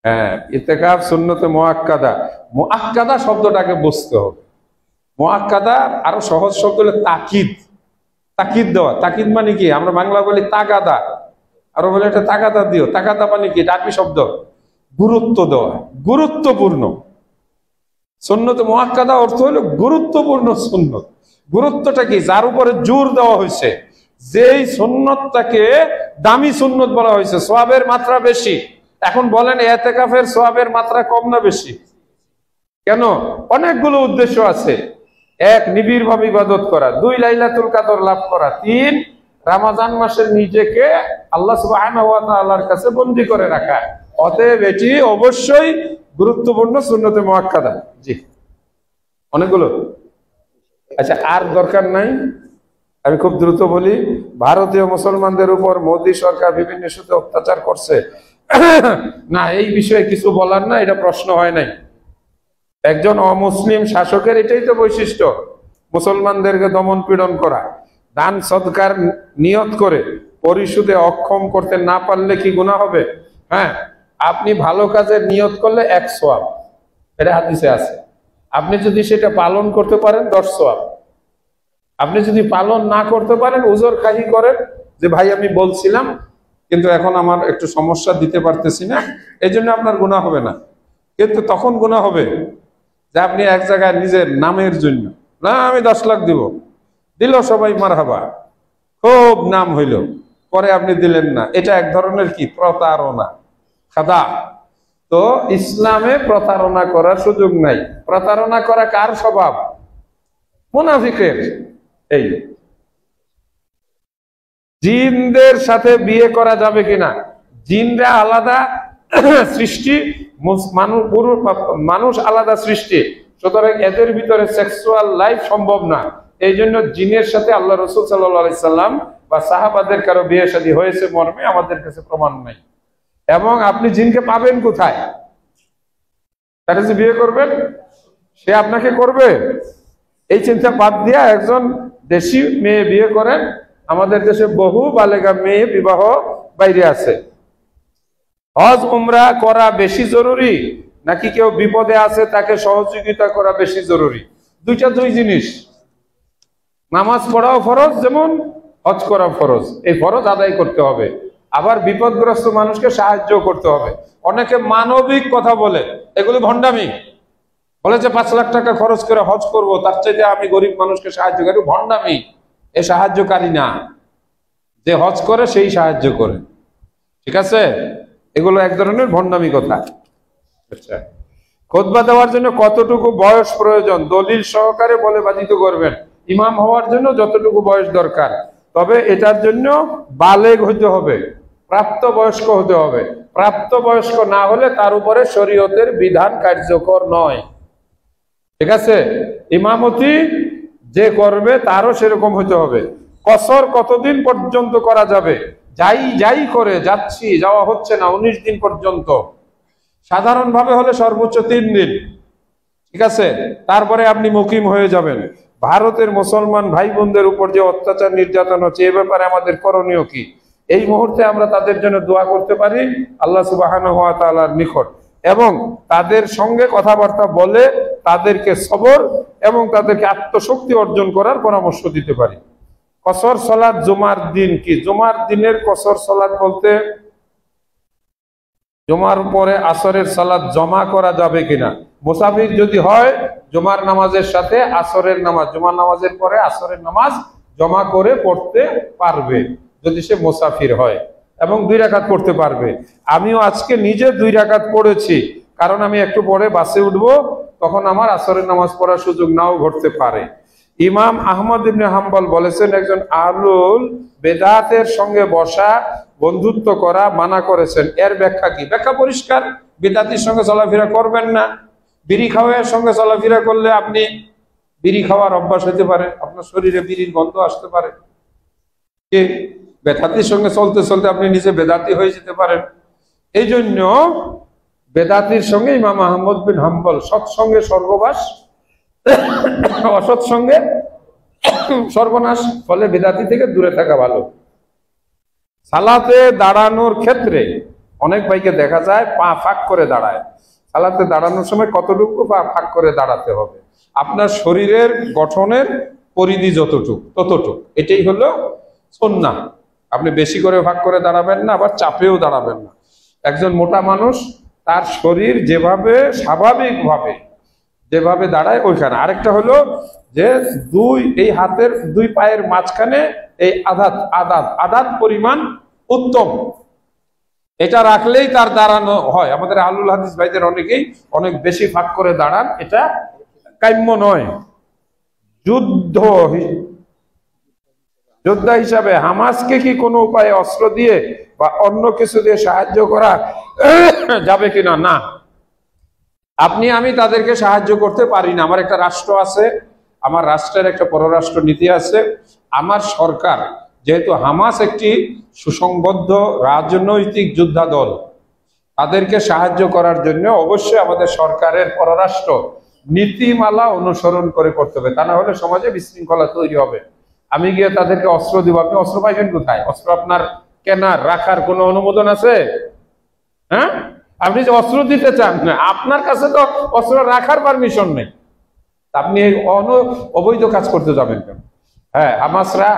Speaker 2: হ্যাঁ, ইতিকাফ সুন্নতে মুআক্কাদা। মুআক্কাদা শব্দটাকে বুঝতে হবে। মুআক্কাদা আরো সহজ শব্দ হলো তাকিদ। তাকিদ দেওয়া। তাকিদ মানে কি? আমরা বাংলা বলি তাগাদা, আরো বলে এটা তাগাদা দিও। তাগাদা মানে কি? আরবি শব্দ, গুরুত্ব দেওয়া, গুরুত্বপূর্ণ। সুন্নতে মুআক্কাদা অর্থ হলো গুরুত্বপূর্ণ সুন্নত। গুরুত্বটা কি? যার উপরে জোর দেওয়া হয়েছে, যেই সুন্নতটাকে দামি সুন্নত বলা হয়েছে, সওয়াবের মাত্রা বেশি। এখন বলেন ইতিকাফের সওয়াবের মাত্রা কম না বেশি? কেন? অনেকগুলো উদ্দেশ্য আছে। এক, নিবিড়ভাবে ইবাদত করা। দুই, লাইলাতুল কদর লাভ করা। তিন, রমজান মাসে নিজেকে আল্লাহ সুবহানাহু ওয়া তাআলার কাছে বন্দী করে রাখা। অতএব এটি অবশ্যই গুরুত্বপূর্ণ সুন্নতে মুআক্কাদা। জি, অনেকগুলো। আচ্ছা, আর দরকার নাই, আমি খুব দ্রুত বলি। ভারতীয় মুসলমানদের উপর মোদী সরকার বিভিন্ন ইস্যুতে অত্যাচার করছে। না, এই বিষয়ে কিছু বলার না, এটা প্রশ্ন হয় নাই। একজন অমুসলিম শাসকের এটাই তো বৈশিষ্ট্য, মুসলমানদেরকে দমন পীড়ন করা। দান সদকার নিয়ত করে পরিশোধে অক্ষম করতে না পারলে কি গুনাহ হবে? হ্যাঁ, আপনি ভালো কাজের নিয়ত করলে 1 সওয়াব, এটা হাদিসে আছে। আপনি যদি সেটা পালন করতে পারেন 10 সওয়াব। আপনি যদি পালন না করতে পারেন, উজর খাহি করেন যে ভাই আমি বলছিলাম কিন্তু এখন আমার একটু সমস্যা, দিতে পারতেছি না, এই জন্য আপনার গুনাহ হবে না। কিন্তু তখন গুনাহ হবে যে আপনি এক জায়গায় নিজের নামের জন্য, না আমি 10 লাখ দিব, দিল সবাই মারহাবা, খুব নাম হইল, পরে আপনি দিলেন না, এটা এক ধরনের কি প্রতারণা, খাদা। তো ইসলামে প্রতারণা করার সুযোগ নাই। প্রতারণা করা কার স্বভাব? মুনাফিকের। এই জিনদের সাথে বিয়ে করা যাবে কিনা? জিনরা আলাদা সৃষ্টি, মানুষ আলাদা সৃষ্টি, সুতরাং এদের ভিতরে সেক্সুয়াল লাইফ সম্ভব না। এই জন্য জিনের সাথে আল্লাহ রাসূল সাল্লাল্লাহু আলাইহি সাল্লাম বা সাহাবাদের কারো বিয়ে শাদী হয়েছে মর্মে আমাদের কাছে প্রমাণ নাই। এবং আপনি জিনকে পাবেন কোথায়? তাকে যে বিয়ে করবেন সে আপনাকে করবে, এই চিন্তা বাদ দিয়া একজন দেশি মেয়ে বিয়ে করেন। আমাদের দেশে বহু বালেগা মেয়ে বিবাহ বাইরে আছে। হজ উমরা করা বেশি জরুরি নাকি কেউ বিপদে আছে তাকে সহযোগিতা করা বেশি জরুরি? দুই জিনিস। নামাজ পড়াও ফরজ, যেমন হজ করা ফরজ। এই ফরজ আদায় করতে হবে, আবার বিপদগ্রস্ত মানুষকে সাহায্য করতে হবে। অনেকে মানবিক কথা বলে, এগুলো ভণ্ডামি। বলে যে 5 লাখ টাকা খরচ করে হজ করব, তার চাইতে আমি গরিব মানুষকে সাহায্য করি। ভণ্ডামি। এ সাহায্যকারী না, যে হজ করে সেই সাহায্য করে। ঠিক আছে, এগুলো এক ধরনের ভণ্ডামি কথা। আচ্ছা, খুতবা দেওয়ার জন্য কতটুকু বয়স প্রয়োজন? দলিল সহকারে বলে বাধিত করবেন। ইমাম হওয়ার জন্য যতটুকু বয়স দরকার, তবে এটার জন্য বালেগ হতে হবে, প্রাপ্তবয়স্ক হতে হবে। প্রাপ্তবয়স্ক না হলে তার উপরে শরীয়তের বিধান কার্যকর নয়। ঠিক আছে, ইমামতি যে করবে তারও সেরকম হতে হবে। কসর কতদিন পর্যন্ত করা যাবে? যাই করে যাচ্ছি, যাওয়া হচ্ছে না, 19 দিন পর্যন্ত। সাধারণভাবে হলে সর্বোচ্চ 3 দিন। ঠিক আছে, তারপরে আপনি মুকিম হয়ে যাবেন। ভারতের মুসলমান ভাই বোনদের উপর যে অত্যাচার নির্যাতন হচ্ছে, এ ব্যাপারে আমাদের করণীয় কি? এই মুহূর্তে আমরা তাদের জন্য দোয়া করতে পারি আল্লাহ সুবহানাহু ওয়া তাআলার নিকট, এবং তাদের সঙ্গে কথাবার্তা বলে তাদেরকে সবর এবং তাদেরকে আত্মশক্তি অর্জন করার পরামর্শ দিতে পারি। কসর সালাত জুমার দিন কি? জুমার দিনের কসর সালাত বলতে জুমার পরে আসরের সালাত জমা করা যাবে কিনা? মুসাফির যদি হয়, জুমার নামাজের সাথে আসরের নামাজ, জুমার নামাজের পরে আসরের নামাজ জমা করে পড়তে পারবে যদি সে মুসাফির হয়, এবং 2 রাকাত পড়তে পারবে। আমিও আজকে নিজে 2 রাকাত পড়েছি, কারণ আমি একটু পরে বাসে উঠবো, তখন আমার আসরের নামাজ পড়ার সুযোগ নাও ঘটতে পারে। ইমাম আহমদ ইবনে হাম্বল বলেছেন, একজন আহলুল বেদাতের সঙ্গে বসা, বন্ধুত্ব করা মানা করেছেন। এর ব্যাখ্যা কি? ব্যাখ্যা পরিষ্কার, বেদাতির সঙ্গে চলাফেরা করবেন না। বিড়ি খাওয়ার সঙ্গে চলাফেরা করলে আপনি বিড়ি খাওয়ার অভ্যাস হতে পারে, আপনার শরীরে বিড়ির গন্ধ আসতে পারে। বেদাতির সঙ্গে চলতে চলতে আপনি নিজে বেদাতি হয়ে যেতে পারেন। এই জন্য বেদাতির সঙ্গে ইমাম আহমদ বিন হাম্বল, সৎসঙ্গে স্বর্গবাস, অসৎসঙ্গে সর্বনাশ। ফলে বেদাতি থেকে দূরে থাকা ভালো। সালাতে দাঁড়ানোর ক্ষেত্রে অনেক ভাইকে দেখা যায় পা ফাঁক করে দাঁড়ায়। সালাতে দাঁড়ানোর সময় কতটুকু পা ফাঁক করে দাঁড়াতে হবে? আপনার শরীরের গঠনের পরিধি যতটুক ততটুক, এটাই হলো সুন্নাহ। আপনি বেশি করে ফাঁক করে দাঁড়াবেন না, আবার চাপেও দাঁড়াবেন না। একজন মোটা মানুষ তার শরীর যেভাবে স্বাভাবিকভাবে যেভাবে দাঁড়ায় ওইখানে। আরেকটা হলো যে এই হাতের 2 পায়ের মাঝখানে এই আদাত পরিমাণ উত্তম, এটা রাখলেই তার দাঁড়ানো হয়। আমাদের আহলুল হাদিস ভাইদের অনেকেই অনেক বেশি ফাঁক করে দাঁড়ান, এটা কাম্য নয়। যোদ্ধা হিসাবে হামাসকে কি কোনো উপায়ে অস্ত্র দিয়ে বা অন্য কিছু দিয়ে সাহায্য করা যাবে কিনা? না, আপনি আমি তাদেরকে সাহায্য করতে পারি না। আমার একটা রাষ্ট্র আছে, আমার রাষ্ট্রের একটা পররাষ্ট্র নীতি আছে। আমার সরকার, যেহেতু হামাস একটি সুসংবদ্ধ রাজনৈতিক যোদ্ধা দল, তাদেরকে সাহায্য করার জন্য অবশ্যই আমাদের সরকারের পররাষ্ট্র নীতিমালা অনুসরণ করে করতে হবে, তা না হলে সমাজে বিশৃঙ্খলা তৈরি হবে। আমি গিয়ে তাদেরকে অস্ত্র দিব, আপনি অস্ত্র পাইবেন কোথায়? অস্ত্র আপনার কেনার রাখার কোনো অনুমোদন আছে? হ্যাঁ, আপনি যে অস্ত্র দিতে চান না, আপনার কাছে তো অস্ত্র রাখার পারমিশন নেই, আপনি এই অবৈধ কাজ করতে যাবেন কেন? হ্যাঁ,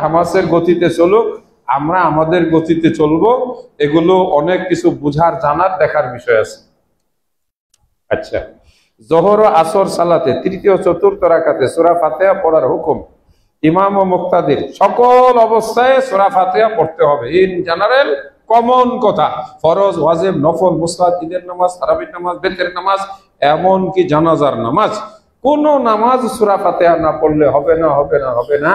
Speaker 2: হামাসের গতিতে চলুক, আমরা আমাদের গতিতে চলবো। এগুলো অনেক কিছু বুঝার, জানার, দেখার বিষয় আছে। আচ্ছা, জোহর ও আসর সালাতে তৃতীয় চতুর্থ রাকাতে সূরা ফাতিহা পড়ার হুকুম। ইমাম ও মুক্তাদির সকল অবস্থায় সূরা ফাতিহা পড়তে হবে। ইন জেনারেল কমন কথা। ফরজ, ওয়াজিব, নফল, মুস্তাহাব, ঈদের নামাজ, তারাবির নামাজ, বেতের নামাজ, এমন কি জানাজার নামাজ, কোন নামাজ সূরা ফাতিহা না পড়লে হবে না, হবে না, হবে না।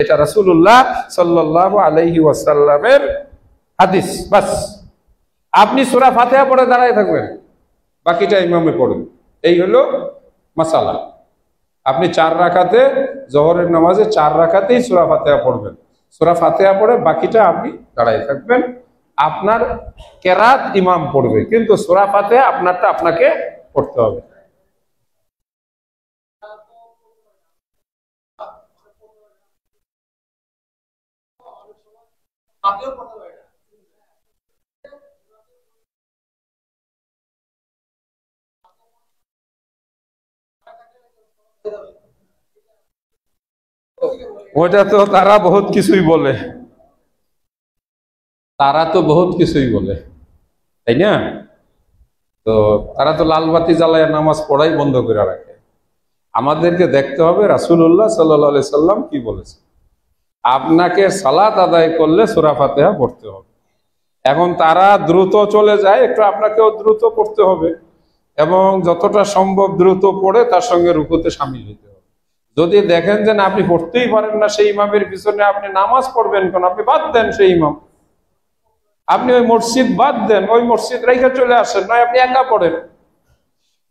Speaker 2: এটা রাসূলুল্লাহ সাল্লাল্লাহু আলাইহি ওয়াসাল্লামের হাদিস। বাস আপনি সূরা ফাতিহা পড়ে দাঁড়ায় থাকবেন, বাকিটা ইমামে পড়ুন। এই হলো মাসালা। আপনি 4 রাকাতে জোহরের নামাজে 4 রাকাতেই সূরা ফাতিহা পড়বেন। সূরা ফাতিহা পড়ে বাকিটা আপনি দাঁড়ায় থাকবেন। আপনার কেরাত ইমাম পড়বে, কিন্তু সূরা ফাতিহা আপনারটা আপনাকে পড়তে হবে। ওটা তো তারা বহুত কিছুই বলে, তারা তো বহুত কিছুই বলে, তাই না? তো তারা তো লাল বাতি জ্বালায় নামাজ পড়াই বন্ধ করে রাখে। আমাদেরকে দেখতে হবে রাসূলুল্লাহ সাল্লাল্লাহু আলাইহি সাল্লাম কি বলেছে। আপনাকে সালাত আদায় করলে সূরা ফাতিহা পড়তে হবে। এখন তারা দ্রুত চলে যায়, একটু আপনাকেও দ্রুত পড়তে হবে, এবং যতটা সম্ভব দ্রুত পড়ে তার সঙ্গে রুকুতে শামিল হতে হবে। যদি দেখেন যে না, আপনি পড়তেই পারেন না, সেই ইমামের পিছনে আপনি নামাজ পড়বেন কেন? আপনি বাদ দেন সেই ইমাম, আপনি ওই মসজিদ বাদ দেন, ওই মসজিদ রেখে চলে আসেন, নয় আপনি একা পড়েন।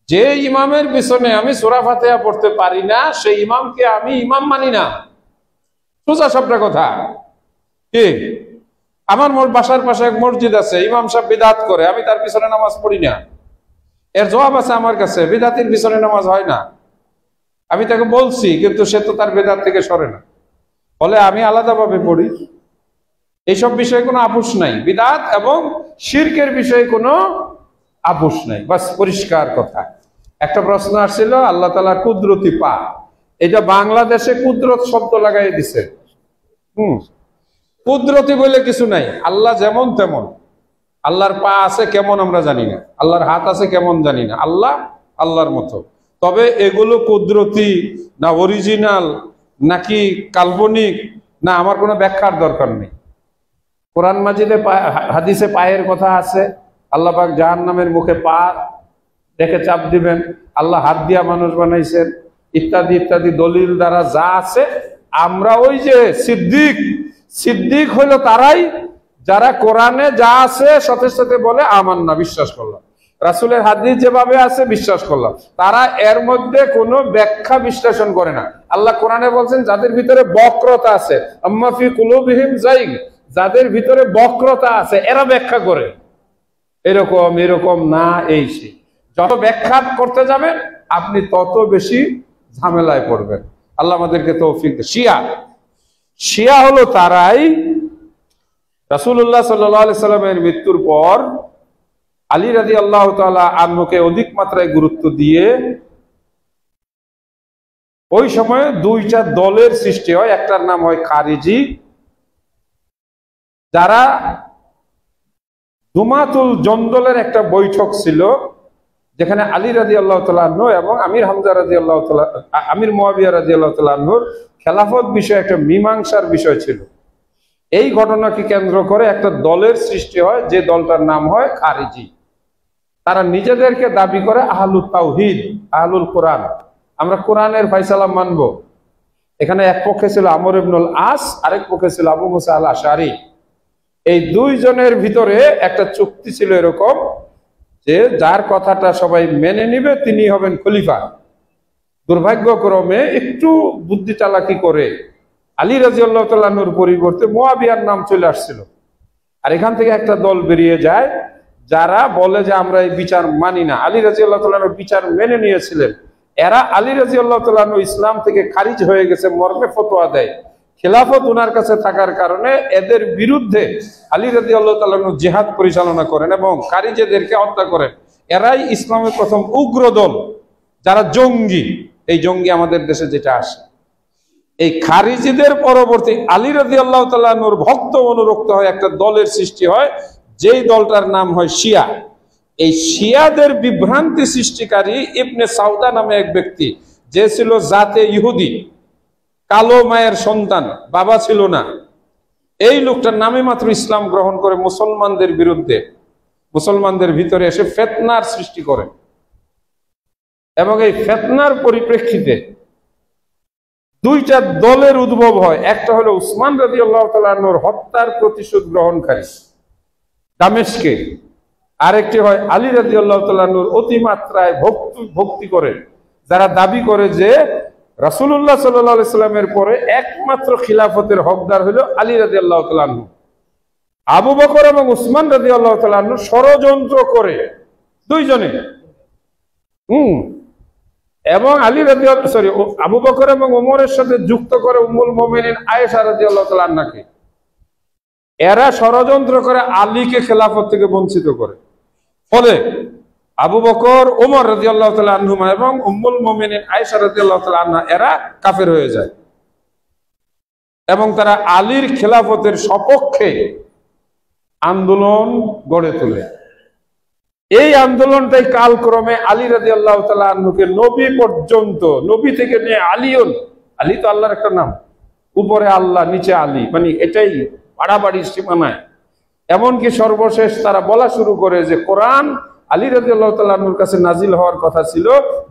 Speaker 2: যে ইমামের পিছনে আমি সূরা ফাতিহা পড়তে পারি না, সেই ইমামকে আমি ইমাম মানি না। সোজা সবটা কথা। কি আমার বাসার পাশে এক মসজিদ আছে, ইমাম সাহেব বিদআত করে, আমি তার পিছনে নামাজ পড়ি না। এর জবাব আছে আমার কাছে, বিদআতের পিছনে নামাজ হয় না। আমি তাকে বলছি, কিন্তু সে তো তার বিদআত থেকে সরে না, ফলে আমি আলাদাভাবে পড়ি। এইসব বিষয়ে কোনো আপোষ নাই, বিদআত এবং শিরকের বিষয়ে কোনো আপোষ নাই, বাস পরিষ্কার কথা। একটা প্রশ্ন আসছিল আল্লাহ তাআলার কুদরতি পা, এটা বাংলাদেশে কুদরত শব্দ লাগাই দিছে। কুদরতি বলে কিছু নাই, আল্লাহ যেমন তেমন। আল্লাহর পা আছে কেমন আমরা জানি না, আল্লাহর হাত আছে কেমন জানি না, আল্লাহ আল্লাহর মতো। তবে এগুলো কুদরতি না অরিজিনাল নাকি কাল্পনিক, না আমার কোনো ব্যাখ্যার দরকার নেই। কোরআন মাজিদে হাদিসে পায়ের কথা আছে, আল্লাহ পাক জাহান্নামের মুখে পা দেখে চাপ দিবেন, আল্লাহ হাত দিয়া মানুষ বানাইছেন, ইত্যাদি ইত্যাদি দলিল দ্বারা যা আছে। আমরা ওই যে সিদ্দিক হইল তারাই যারা কোরআনে যা আছে সাথে সাথে বলে আমান্না, বিশ্বাস করলাম। রাসূলের হাদিস যেভাবে আছে বিশ্বাস করলাম। তারা এর মধ্যে কোনো ব্যাখ্যা বিশ্লেষণ করে না। আল্লাহ কোরআনে বলছেন যাদের ভিতরে বক্রতা আছে, আম্মা ফি কুলুবিহিম যায়গ, যাদের ভিতরে বক্রতা আছে এরা ব্যাখ্যা করে, এরকম এরকম না, এই সে। যত ব্যাখ্যা করতে যাবেন আপনি তত বেশি ঝামেলায় পড়বেন। আল্লাহ আমাদেরকে তৌফিক দেন। শিয়া হলো তারাই রাসূলুল্লাহ সাল্লাল্লাহু আলাইহি সাল্লামের মৃত্যুর পর আলী রাদিয়াল্লাহু তাআলা আনহুকে অধিক মাত্রায় গুরুত্ব দিয়ে ওই সময়ে 2টা দলের সৃষ্টি হয়। একটার নাম হয় খারিজি, যারা দুমাতুল জন্দলের একটা বৈঠক ছিল, যেখানে আলী রাদিয়াল্লাহু তাআলা আনহু এবং আমির মুয়াবিয়া রাদিয়াল্লাহু তাআলা আনহুর খেলাফত বিষয়ে একটা মীমাংসার বিষয় ছিল। এই ঘটনাকে কেন্দ্র করে একটা দলের সৃষ্টি হয়, যে দলটার নাম হয় খারিজি। তারা নিজেদেরকে দাবি করে আহলুত তাওহীদ, আহলুল কোরআন, আমরা কোরআনের ফয়সালা মানব। এখানে এক পক্ষে ছিল আমর ইবনুল আস, আরেক পক্ষে ছিল আবু মুসা আল আশআরী। এই দুইজনের ভিতরে একটা চুক্তি ছিল এরকম যে যার কথাটা সবাই মেনে নিবে তিনি হবেন খলিফা। দুর্ভাগ্যক্রমে একটু বুদ্ধি চালাকি করে আলী রাদিয়াল্লাহু তাআলা আনহুর পরিবর্তে মুয়াবিয়ার নাম চলে আসছিল। আর এখান থেকে একটা দল বেরিয়ে যায় যারা বলে যে আমরা এই বিচার মানি না। আলী রাদিয়াল্লাহু তাআলা আনহু বিচার মেনে নিয়েছিলেন, এরা আলী রাদিয়াল্লাহু তাআলা আনহু ইসলাম থেকে খারিজ হয়ে গেছে মর্মে ফতোয়া দেয়। খেলাফত ওনার কাছে থাকার কারণে এদের বিরুদ্ধে আলী রাদিয়াল্লাহু তাআলা আনহু জিহাদ পরিচালনা করেন এবং খারিজীদেরকে হত্যা করেন। এরাই ইসলামের প্রথম উগ্র দল, যারা জঙ্গি। এই জঙ্গি আমাদের দেশে যেটা আসে, এই খারিজীদের পরবর্তী আলী রাদিয়াল্লাহু তাআলা আনহুর ভক্ত অনুরক্ত হয় একটা দলের সৃষ্টি হয়, যেই দলটার নাম হয় শিয়া। এই শিয়াদের বিভ্রান্তি সৃষ্টিকারী ইবনে সাউদা নামে এক ব্যক্তি, যে ছিল জাতে ইহুদি, কালো মায়ের সন্তান, বাবা ছিল না, এই লোকটার নামে মাত্র ইসলাম গ্রহণ করে মুসলমানদের বিরুদ্ধে, মুসলমানদের ভিতরে এসে ফিতনার সৃষ্টি করে। এবং এই ফিতনার পরিপ্রেক্ষিতে দুইটা দলের উদ্ভব হয়। একটা হলো উসমান রাদিয়াল্লাহু তাআলা আনহুর হত্যার প্রতিশোধ গ্রহণকারী দামেস্কে, আরেকটি হয় আলী রাদিয়াল্লাহু তাআলা আনহুর অতিমাত্রায় ভক্তি করে, যারা দাবি করে যে রাসূলুল্লাহ সাল্লাল্লাহু আলাইহি সাল্লামের পরে একমাত্র খিলাফতের হকদার হলো আলী রাদিয়াল্লাহু তাআলা আনহু। আবু বকর এবং উসমান রাদিয়াল্লাহু তাআলা আনহু ষড়যন্ত্র করে দুইজনে, এবং আবু বকর এবং ওমরের সাথে যুক্ত করে উম্মুল মুমিনিন আয়েশা রাদিয়াল্লাহু তাআলা আনহাকে। এরা ষড়যন্ত্র করে আলীকে খেলাফত থেকে বঞ্চিত করে। ফলে আবু বকর, ওমর রাদিয়াল্লাহু তাআলা আনহুমা এবং উম্মুল মুমিনিন আয়েশা রাদিয়াল্লাহু তাআলা আনহা এরা কাফের হয়ে যায় এবং তারা আলীর খেলাফতের সপক্ষে আন্দোলন গড়ে তোলে। এই আন্দোলনটাই কালক্রমে আলী রাদিয়াল্লাহু তাআলা আনহুকে নবী পর্যন্ত, নবী থেকে নিয়ে আলীউন, আলী তো আল্লাহর একটা নাম, উপরে আল্লাহ নিচে আলী, মানে এটাই বাড়াবাড়ির সীমানায়। এমনকি সর্বশেষ তারা বলা শুরু করে যে কোরআন আলী রাদিয়াল্লাহু তাআলা আনহুর কাছে নাজিল হওয়ার কথা ছিল,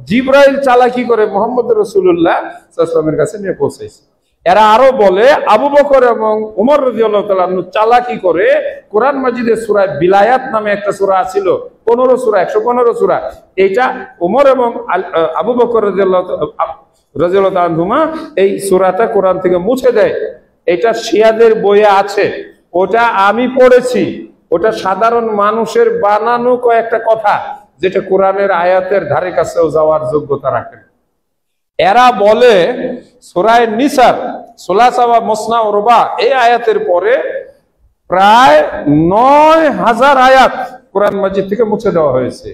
Speaker 2: জিবরাইল চালাকি করে মুহাম্মদ রাসূলুল্লাহ সাল্লাল্লাহু আলাইহি ওয়াসাল্লামের কাছে নিয়ে পৌঁছেছে। এরা আরো বলে আবু বকর এবং ওমর রাদিয়াল্লাহু তাআলা আনহু চালাকি করে কোরআন মাজিদের সূরা বিলায়াত নামে একটা সূরা ছিল, 15 সূরা, 115 সূরা, এইটা ওমর এবং আবু বকর রাদিয়াল্লাহু তাআলা আনহুমা এই সূরাটা কোরআন থেকে মুছে দেয়। এটা শিয়াদের বইয়ে আছে, ওটা আমি পড়েছি, ওটা সাধারণ মানুষের বানানো কয়েকটা কথা, যেটা কোরআনের আয়াতের ধারে কাছেও যাওয়ার যোগ্যতা রাখে। এরা বলে সূরা নিসার সুলাসা ওয়া মুসনা ও রুবা এই আয়াতের পরে প্রায় 9000 আয়াত কোরআন মাজিদ থেকে মুছে দেওয়া হয়েছে।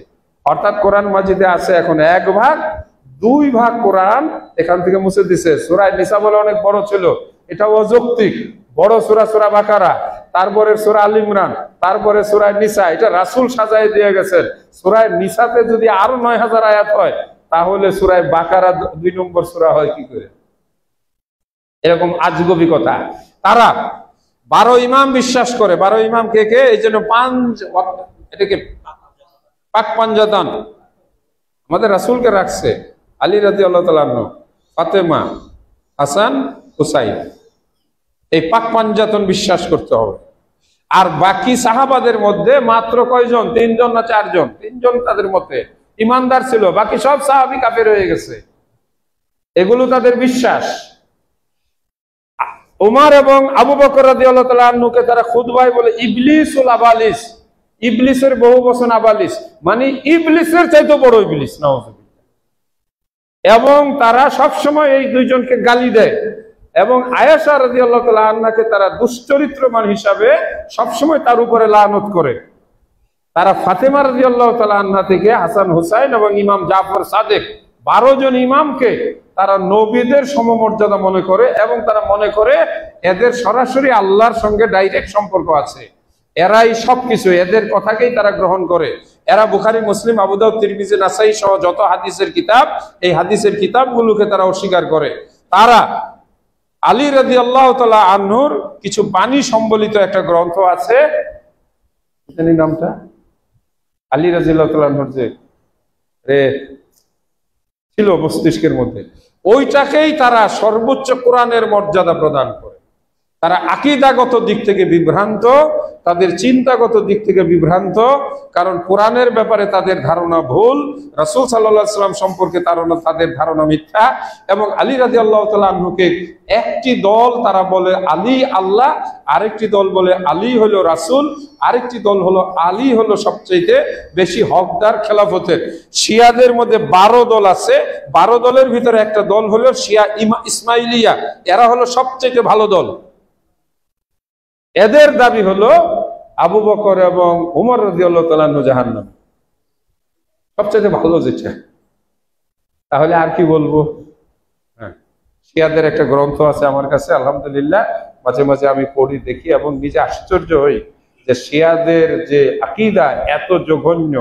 Speaker 2: অর্থাৎ কোরআন মাজিদে আছে এখন 1 ভাগ, 2 ভাগ কোরআন এখান থেকে মুছে দিছে। সূরা নিসা বলে অনেক বড় ছিল, এটা অযৌক্তিক। বড় সূরা সূরা বাকারা, তারপরে সূরা আল ইমরান, তারপরে সূরা নিসা, এটা রাসূল সাজায় দিয়ে গেছেন। সূরা নিসাতে যদি আরো 9000 আয়াত হয়, তাহলে সূরা বাকারা 2 নম্বর সূরা হয় কি করে? এরকম আজগবি কথা। তারা 12 ইমাম বিশ্বাস করে। 12 ইমাম কে কে? এই জন্য এটাকে পাক পাঞ্জাতন আমাদের রাসূলকে রাখছে, আলী রাদিয়াল্লাহু তাআলা আনহু, ফাতেমা, হাসান, হুসাইন, এই পাক পাঞ্জাতন বিশ্বাস করতে হবে। আর বাকি সাহাবাদের মধ্যে মাত্র কয়জন? 3 জন না 4 জন? 3 জন তাদের মধ্যে ইমানদার ছিল, বাকি সব সাহাবী কাফের হয়ে গেছে। এগুলো তাদের বিশ্বাস। ওমর এবং আবু বকর রাদিয়াল্লাহু তাআলা আনহুকে তারা খুতবায় বলে ইবলিসুল আবালিস, ইবলিসের বহু বচন আবালিস, মানে ইবলিসের চাইতে বড় ইবলিস, নাউজুবিল্লাহ। এবং তারা সব সময় এই দুইজনকে গালি দেয় এবং আয়েশা রাদিয়াল্লাহু তাআলা আনহাকে তারা দুশ্চরিত্রমান হিসাবে সব সময় তার উপরে লানত করে। তারা ফাতেমা রাদিয়াল্লাহু তাআলা আনহা থেকে হাসান, হুসাইন এবং ইমাম জাফর সাদেক 12 জন ইমামকে তারা নবীদের সমমর্যাদা মনে করে এবং তারা মনে করে এদের সরাসরি আল্লাহর সঙ্গে ডাইরেক্ট সম্পর্ক আছে। এরাই সবকিছু, এদের কথাকেই তারা গ্রহণ করে। এরা বুখারী, মুসলিম, আবু দাউদ, তিরমিজি, নাসাই সহ যত হাদিসের কিতাব, এই হাদিসের কিতাবগুলোকে তারা অস্বীকার করে। তারা আলী রাদিয়াল্লাহু তাআলা আনহুর কিছু বাণী সম্বলিত একটা গ্রন্থ আছে, জানি নামটা, আলী রাদিয়াল্লাহু তাআলা আনহুর যে ছিল মস্তিষ্কের মধ্যে, ওইটাকেই তারা সর্বোচ্চ কোরআনের মর্যাদা প্রদান করে। তারা আকীদাগত দিক থেকে বিভ্রান্ত, তাদের চিন্তাগত দিক থেকে বিভ্রান্ত, কারণ কোরআনের ব্যাপারে তাদের ধারণা ভুল, রাসূল সাল্লাল্লাহু আলাইহি ওয়াসাল্লাম সম্পর্কে তাদের ধারণা মিথ্যা। এবং আলী রাদিয়াল্লাহু তাআলা আনহুকে একটি দল তারা বলে আলী আল্লাহ, আরেকটি দল বলে আলী হলো রাসূল, আরেকটি দল হলো আলী হলো সবচেয়ে বেশি হকদার খেলাফতের। শিয়াদের মধ্যে 12 দল আছে, 12 দলের ভিতরে একটা দল হলো শিয়া ইসমাইলিয়া, এরা হলো সবচেয়ে ভালো দল। এদের দাবি হলো আবু বকর এবং ওমর রাদিয়াল্লাহু তাআলা আনহু জাহান্নামী, সবচেয়ে ভালো যেটা। তাহলে আর কি বলবো? হ্যাঁ, শিয়াদের একটা গ্রন্থ আছে আমার কাছে, আলহামদুলিল্লাহ মাঝে মাঝে আমি পড়ি, দেখি এবং নিজে আশ্চর্য হই যে শিয়াদের যে আকীদা এত জঘন্য,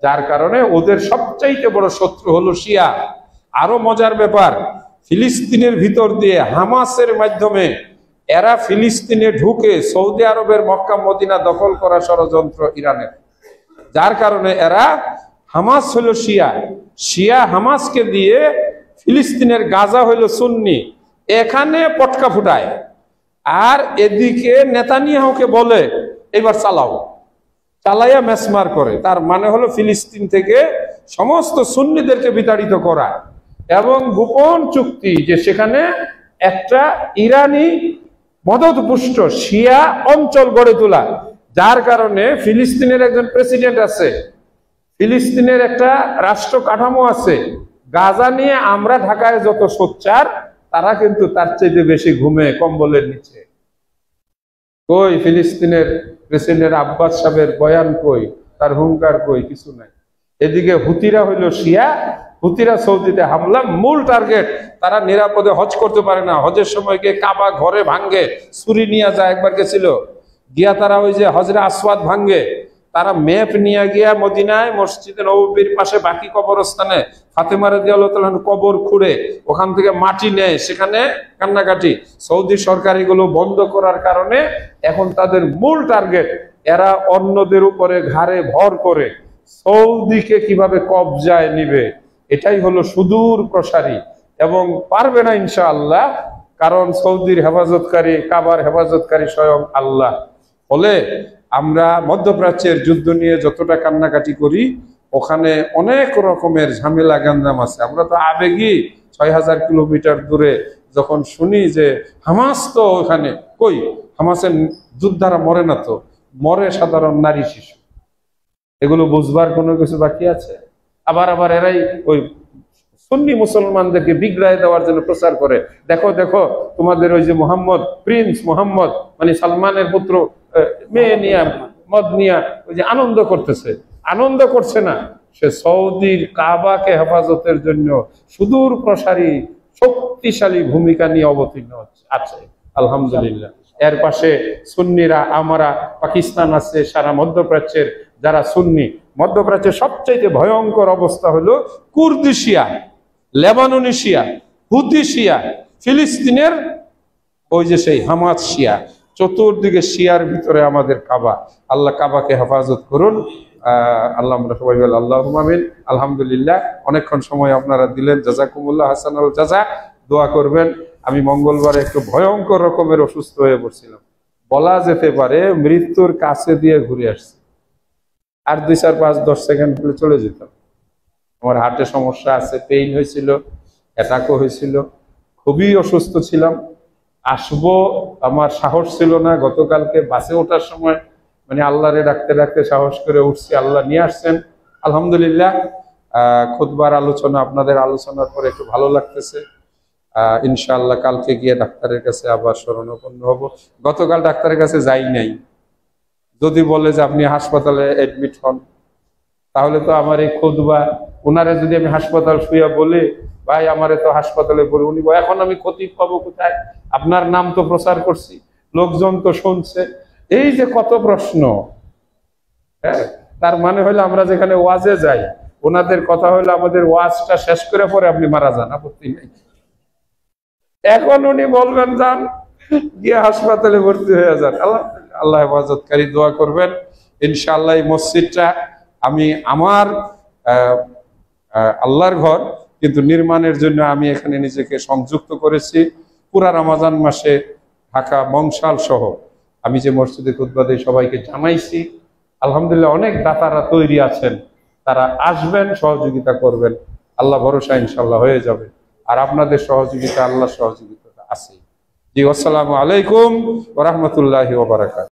Speaker 2: যার কারণে ওদের সবচাইতে বড় শত্রু হলো শিয়া। আরো মজার ব্যাপার, ফিলিস্তিনের ভিতর দিয়ে হামাসের মাধ্যমে এরা ফিলিস্তিনে ঢুকে সৌদি আরবের মক্কা মদিনা দখল করা ষড়যন্ত্র ইরানের, যার কারণে এরা হামাস হলো শিয়া, শিয়া হামাসকে দিয়ে ফিলিস্তিনের গাজা হইল সুন্নি, এখানে পটকা ফুটায়। আর এদিকে নেতানিয়াহুকে বলে এবার চালাও, চালাইয়া মেসমার করে। তার মানে হলো ফিলিস্তিন থেকে সমস্ত সুন্নিদেরকে বিতাড়িত করা এবং গোপন চুক্তি যে সেখানে একটা ইরানি মদতপুষ্ট শিয়া অঞ্চল গড়ে তোলা, যার কারণে ফিলিস্তিনের একজন প্রেসিডেন্ট আছে, ফিলিস্তিনের একটা রাষ্ট্র কাঠামো আছে। গাজা নিয়ে আমরা ঢাকায় যত সোচ্চার, তারা কিন্তু তার চাইতে বেশি ঘুমে কম্বলের নিচে। কই ফিলিস্তিনের প্রেসিডেন্ট আব্বাস সাহেবের বয়ান কই, তার হুঙ্কার কই, কিছু নাই। এদিকে হুতিরা হইল শিয়া, হুতিরা সৌদিতে হামলা, মূল টার্গেট। তারা নিরাপদে হজ করতে পারে না, হজের সময় গিয়ে কাবা ঘরে ভাঙ্গে, ছুরি নিয়ে যায়। একবার গেছিল গিয়া তারা ওই যে হজরে আসওয়াদ ভাঙ্গে, তারা ম্যাপ নিয়ে গিয়া মদিনায় মসজিদে নববীর পাশে বাকি কবরস্থানে ফাতেমা রাদিয়াল্লাহু তাআলা কবর খুঁড়ে ওখান থেকে মাটি নেয়, সেখানে কান্নাকাটি। সৌদি সরকার এগুলো বন্ধ করার কারণে এখন তাদের মূল টার্গেট, এরা অন্যদের উপরে ঘাড়ে ভর করে সৌদিকে কিভাবে কবজায় নিবে, এটাই হলো সুদূর প্রসারী। এবং পারবে না ইনশাআল্লাহ, কারণ সৌদির হেফাজতকারী, কাবার হেফাজতকারী স্বয়ং আল্লাহ। ফলে আমরা মধ্যপ্রাচ্যের যুদ্ধ নিয়ে যতটা কান্নাকাটি করি, ওখানে অনেক রকমের ঝামেলা গান্দাম আছে। আমরা তো আবেগী ৬,০০০ কিলোমিটার দূরে যখন শুনি যে হামাস তো ওখানে, কই হামাসের যোদ্ধারা মরে না তো, মরে সাধারণ নারী শিশু। এগুলো বুঝবার কোনো কিছু বাকি আছে? আবার এরাই ওই সুন্নি মুসলমানদেরকে বিগড়ায় দেওয়ার জন্য প্রচার করে, দেখো দেখো তোমাদের ওই যে মোহাম্মদ, প্রিন্স মোহাম্মদ মানে সালমানের পুত্র, মেয়ে নিয়ে মদ নিয়ে ওই যে আনন্দ করতেছে। আনন্দ করছে না, সে সৌদির কাবাকে হেফাজতের জন্য সুদূর প্রসারী শক্তিশালী ভূমিকা নিয়ে অবতীর্ণ আছে, আলহামদুলিল্লাহ। এর পাশে সুন্নিরা, আমরা পাকিস্তান আছে, সারা মধ্যপ্রাচ্যের যারা সুন্নি, মধ্যপ্রাচ্যের সবচাইতে ভয়ঙ্কর অবস্থা হলো কুর্দি শিয়া, লেবাননি শিয়া, হুতি শিয়া, ফিলিস্তিনের ওই যে সেই হামাস শিয়া, চতুর্দিকে শিয়ার ভিতরে আমাদের কাবা। আল্লাহ কাবাকে হেফাজত করুন। আল্লাহ আমরা সবাই বলি আল্লাহুম্মা আমিন। আলহামদুলিল্লাহ, অনেকক্ষণ সময় আপনারা দিলেন, জাযাকুমুল্লাহ হাসানাল জাযা। দোয়া করবেন। আমি মঙ্গলবারে একটু ভয়ঙ্কর রকমের অসুস্থ হয়ে পড়ছিলাম, বলা যেতে পারে মৃত্যুর কাছে দিয়ে ঘুরে আসছি। আর 2, 4, 5, 10 সেকেন্ড হলে চলে যেতাম। আমার হার্টে সমস্যা আছে, পেইন হয়েছিল, অ্যাটাকও হয়েছিল, খুবই অসুস্থ ছিলাম। আসবো আমার সাহস ছিল না। গতকালকে বাসে ওঠার সময় মানে আল্লাহরে ডাকতে ডাকতে সাহস করে উঠছি, আল্লাহ নিয়ে আসছেন আলহামদুলিল্লাহ। খুতবার আলোচনা, আপনাদের আলোচনার পরে একটু ভালো লাগতেছে। ইনশাআল্লাহ কালকে গিয়ে ডাক্তারের কাছে আবার শরণাপন্ন হব। গতকাল ডাক্তারের কাছে যাই নাই। যদি বলে যে আপনি হাসপাতালে এডমিট হন, তাহলে তো আমার এই খুতবা, ওনারে যদি আমি হাসপাতাল শুয়ে বলি ভাই আমারে তো হাসপাতালে বলি, উনি এখন আমি খতিব পাবো কোথায়? আপনার নাম তো প্রচার করছি, লোকজন তো শুনছে। এই যে কত প্রশ্ন। হ্যাঁ, তার মানে হলো আমরা যেখানে ওয়াজে যাই, ওনাদের কথা হলো আমাদের ওয়াজটা শেষ করে পরে আপনি মারা যান, আপত্তি নেই। এখন উনি বলবেন যান, গিয়ে হাসপাতালে ভর্তি হয়ে যান। আল্লাহ হেফাজতকারী, দোয়া করবেন। ইনশাআল্লাহ এই মসজিদটা আমি আমার আল্লাহর ঘর, কিন্তু নির্মাণের জন্য আমি এখানে নিজেকে সংযুক্ত করেছি। পুরা রমজান মাসে ঢাকা বংশাল সহ আমি যে মসজিদে খুতবা দেই সবাইকে জানাইছি। আলহামদুলিল্লাহ অনেক দাতারা তৈরি আছেন, তারা আসবেন, সহযোগিতা করবেন। আল্লাহ ভরসা ইনশাআল্লাহ হয়ে যাবে। আর আপনাদের সহযোগিতা, আল্লাহর সহযোগিতা আছে। জি, আসসালামু আলাইকুম ওয়া রাহমাতুল্লাহি ওয়া বারাকাতুহু।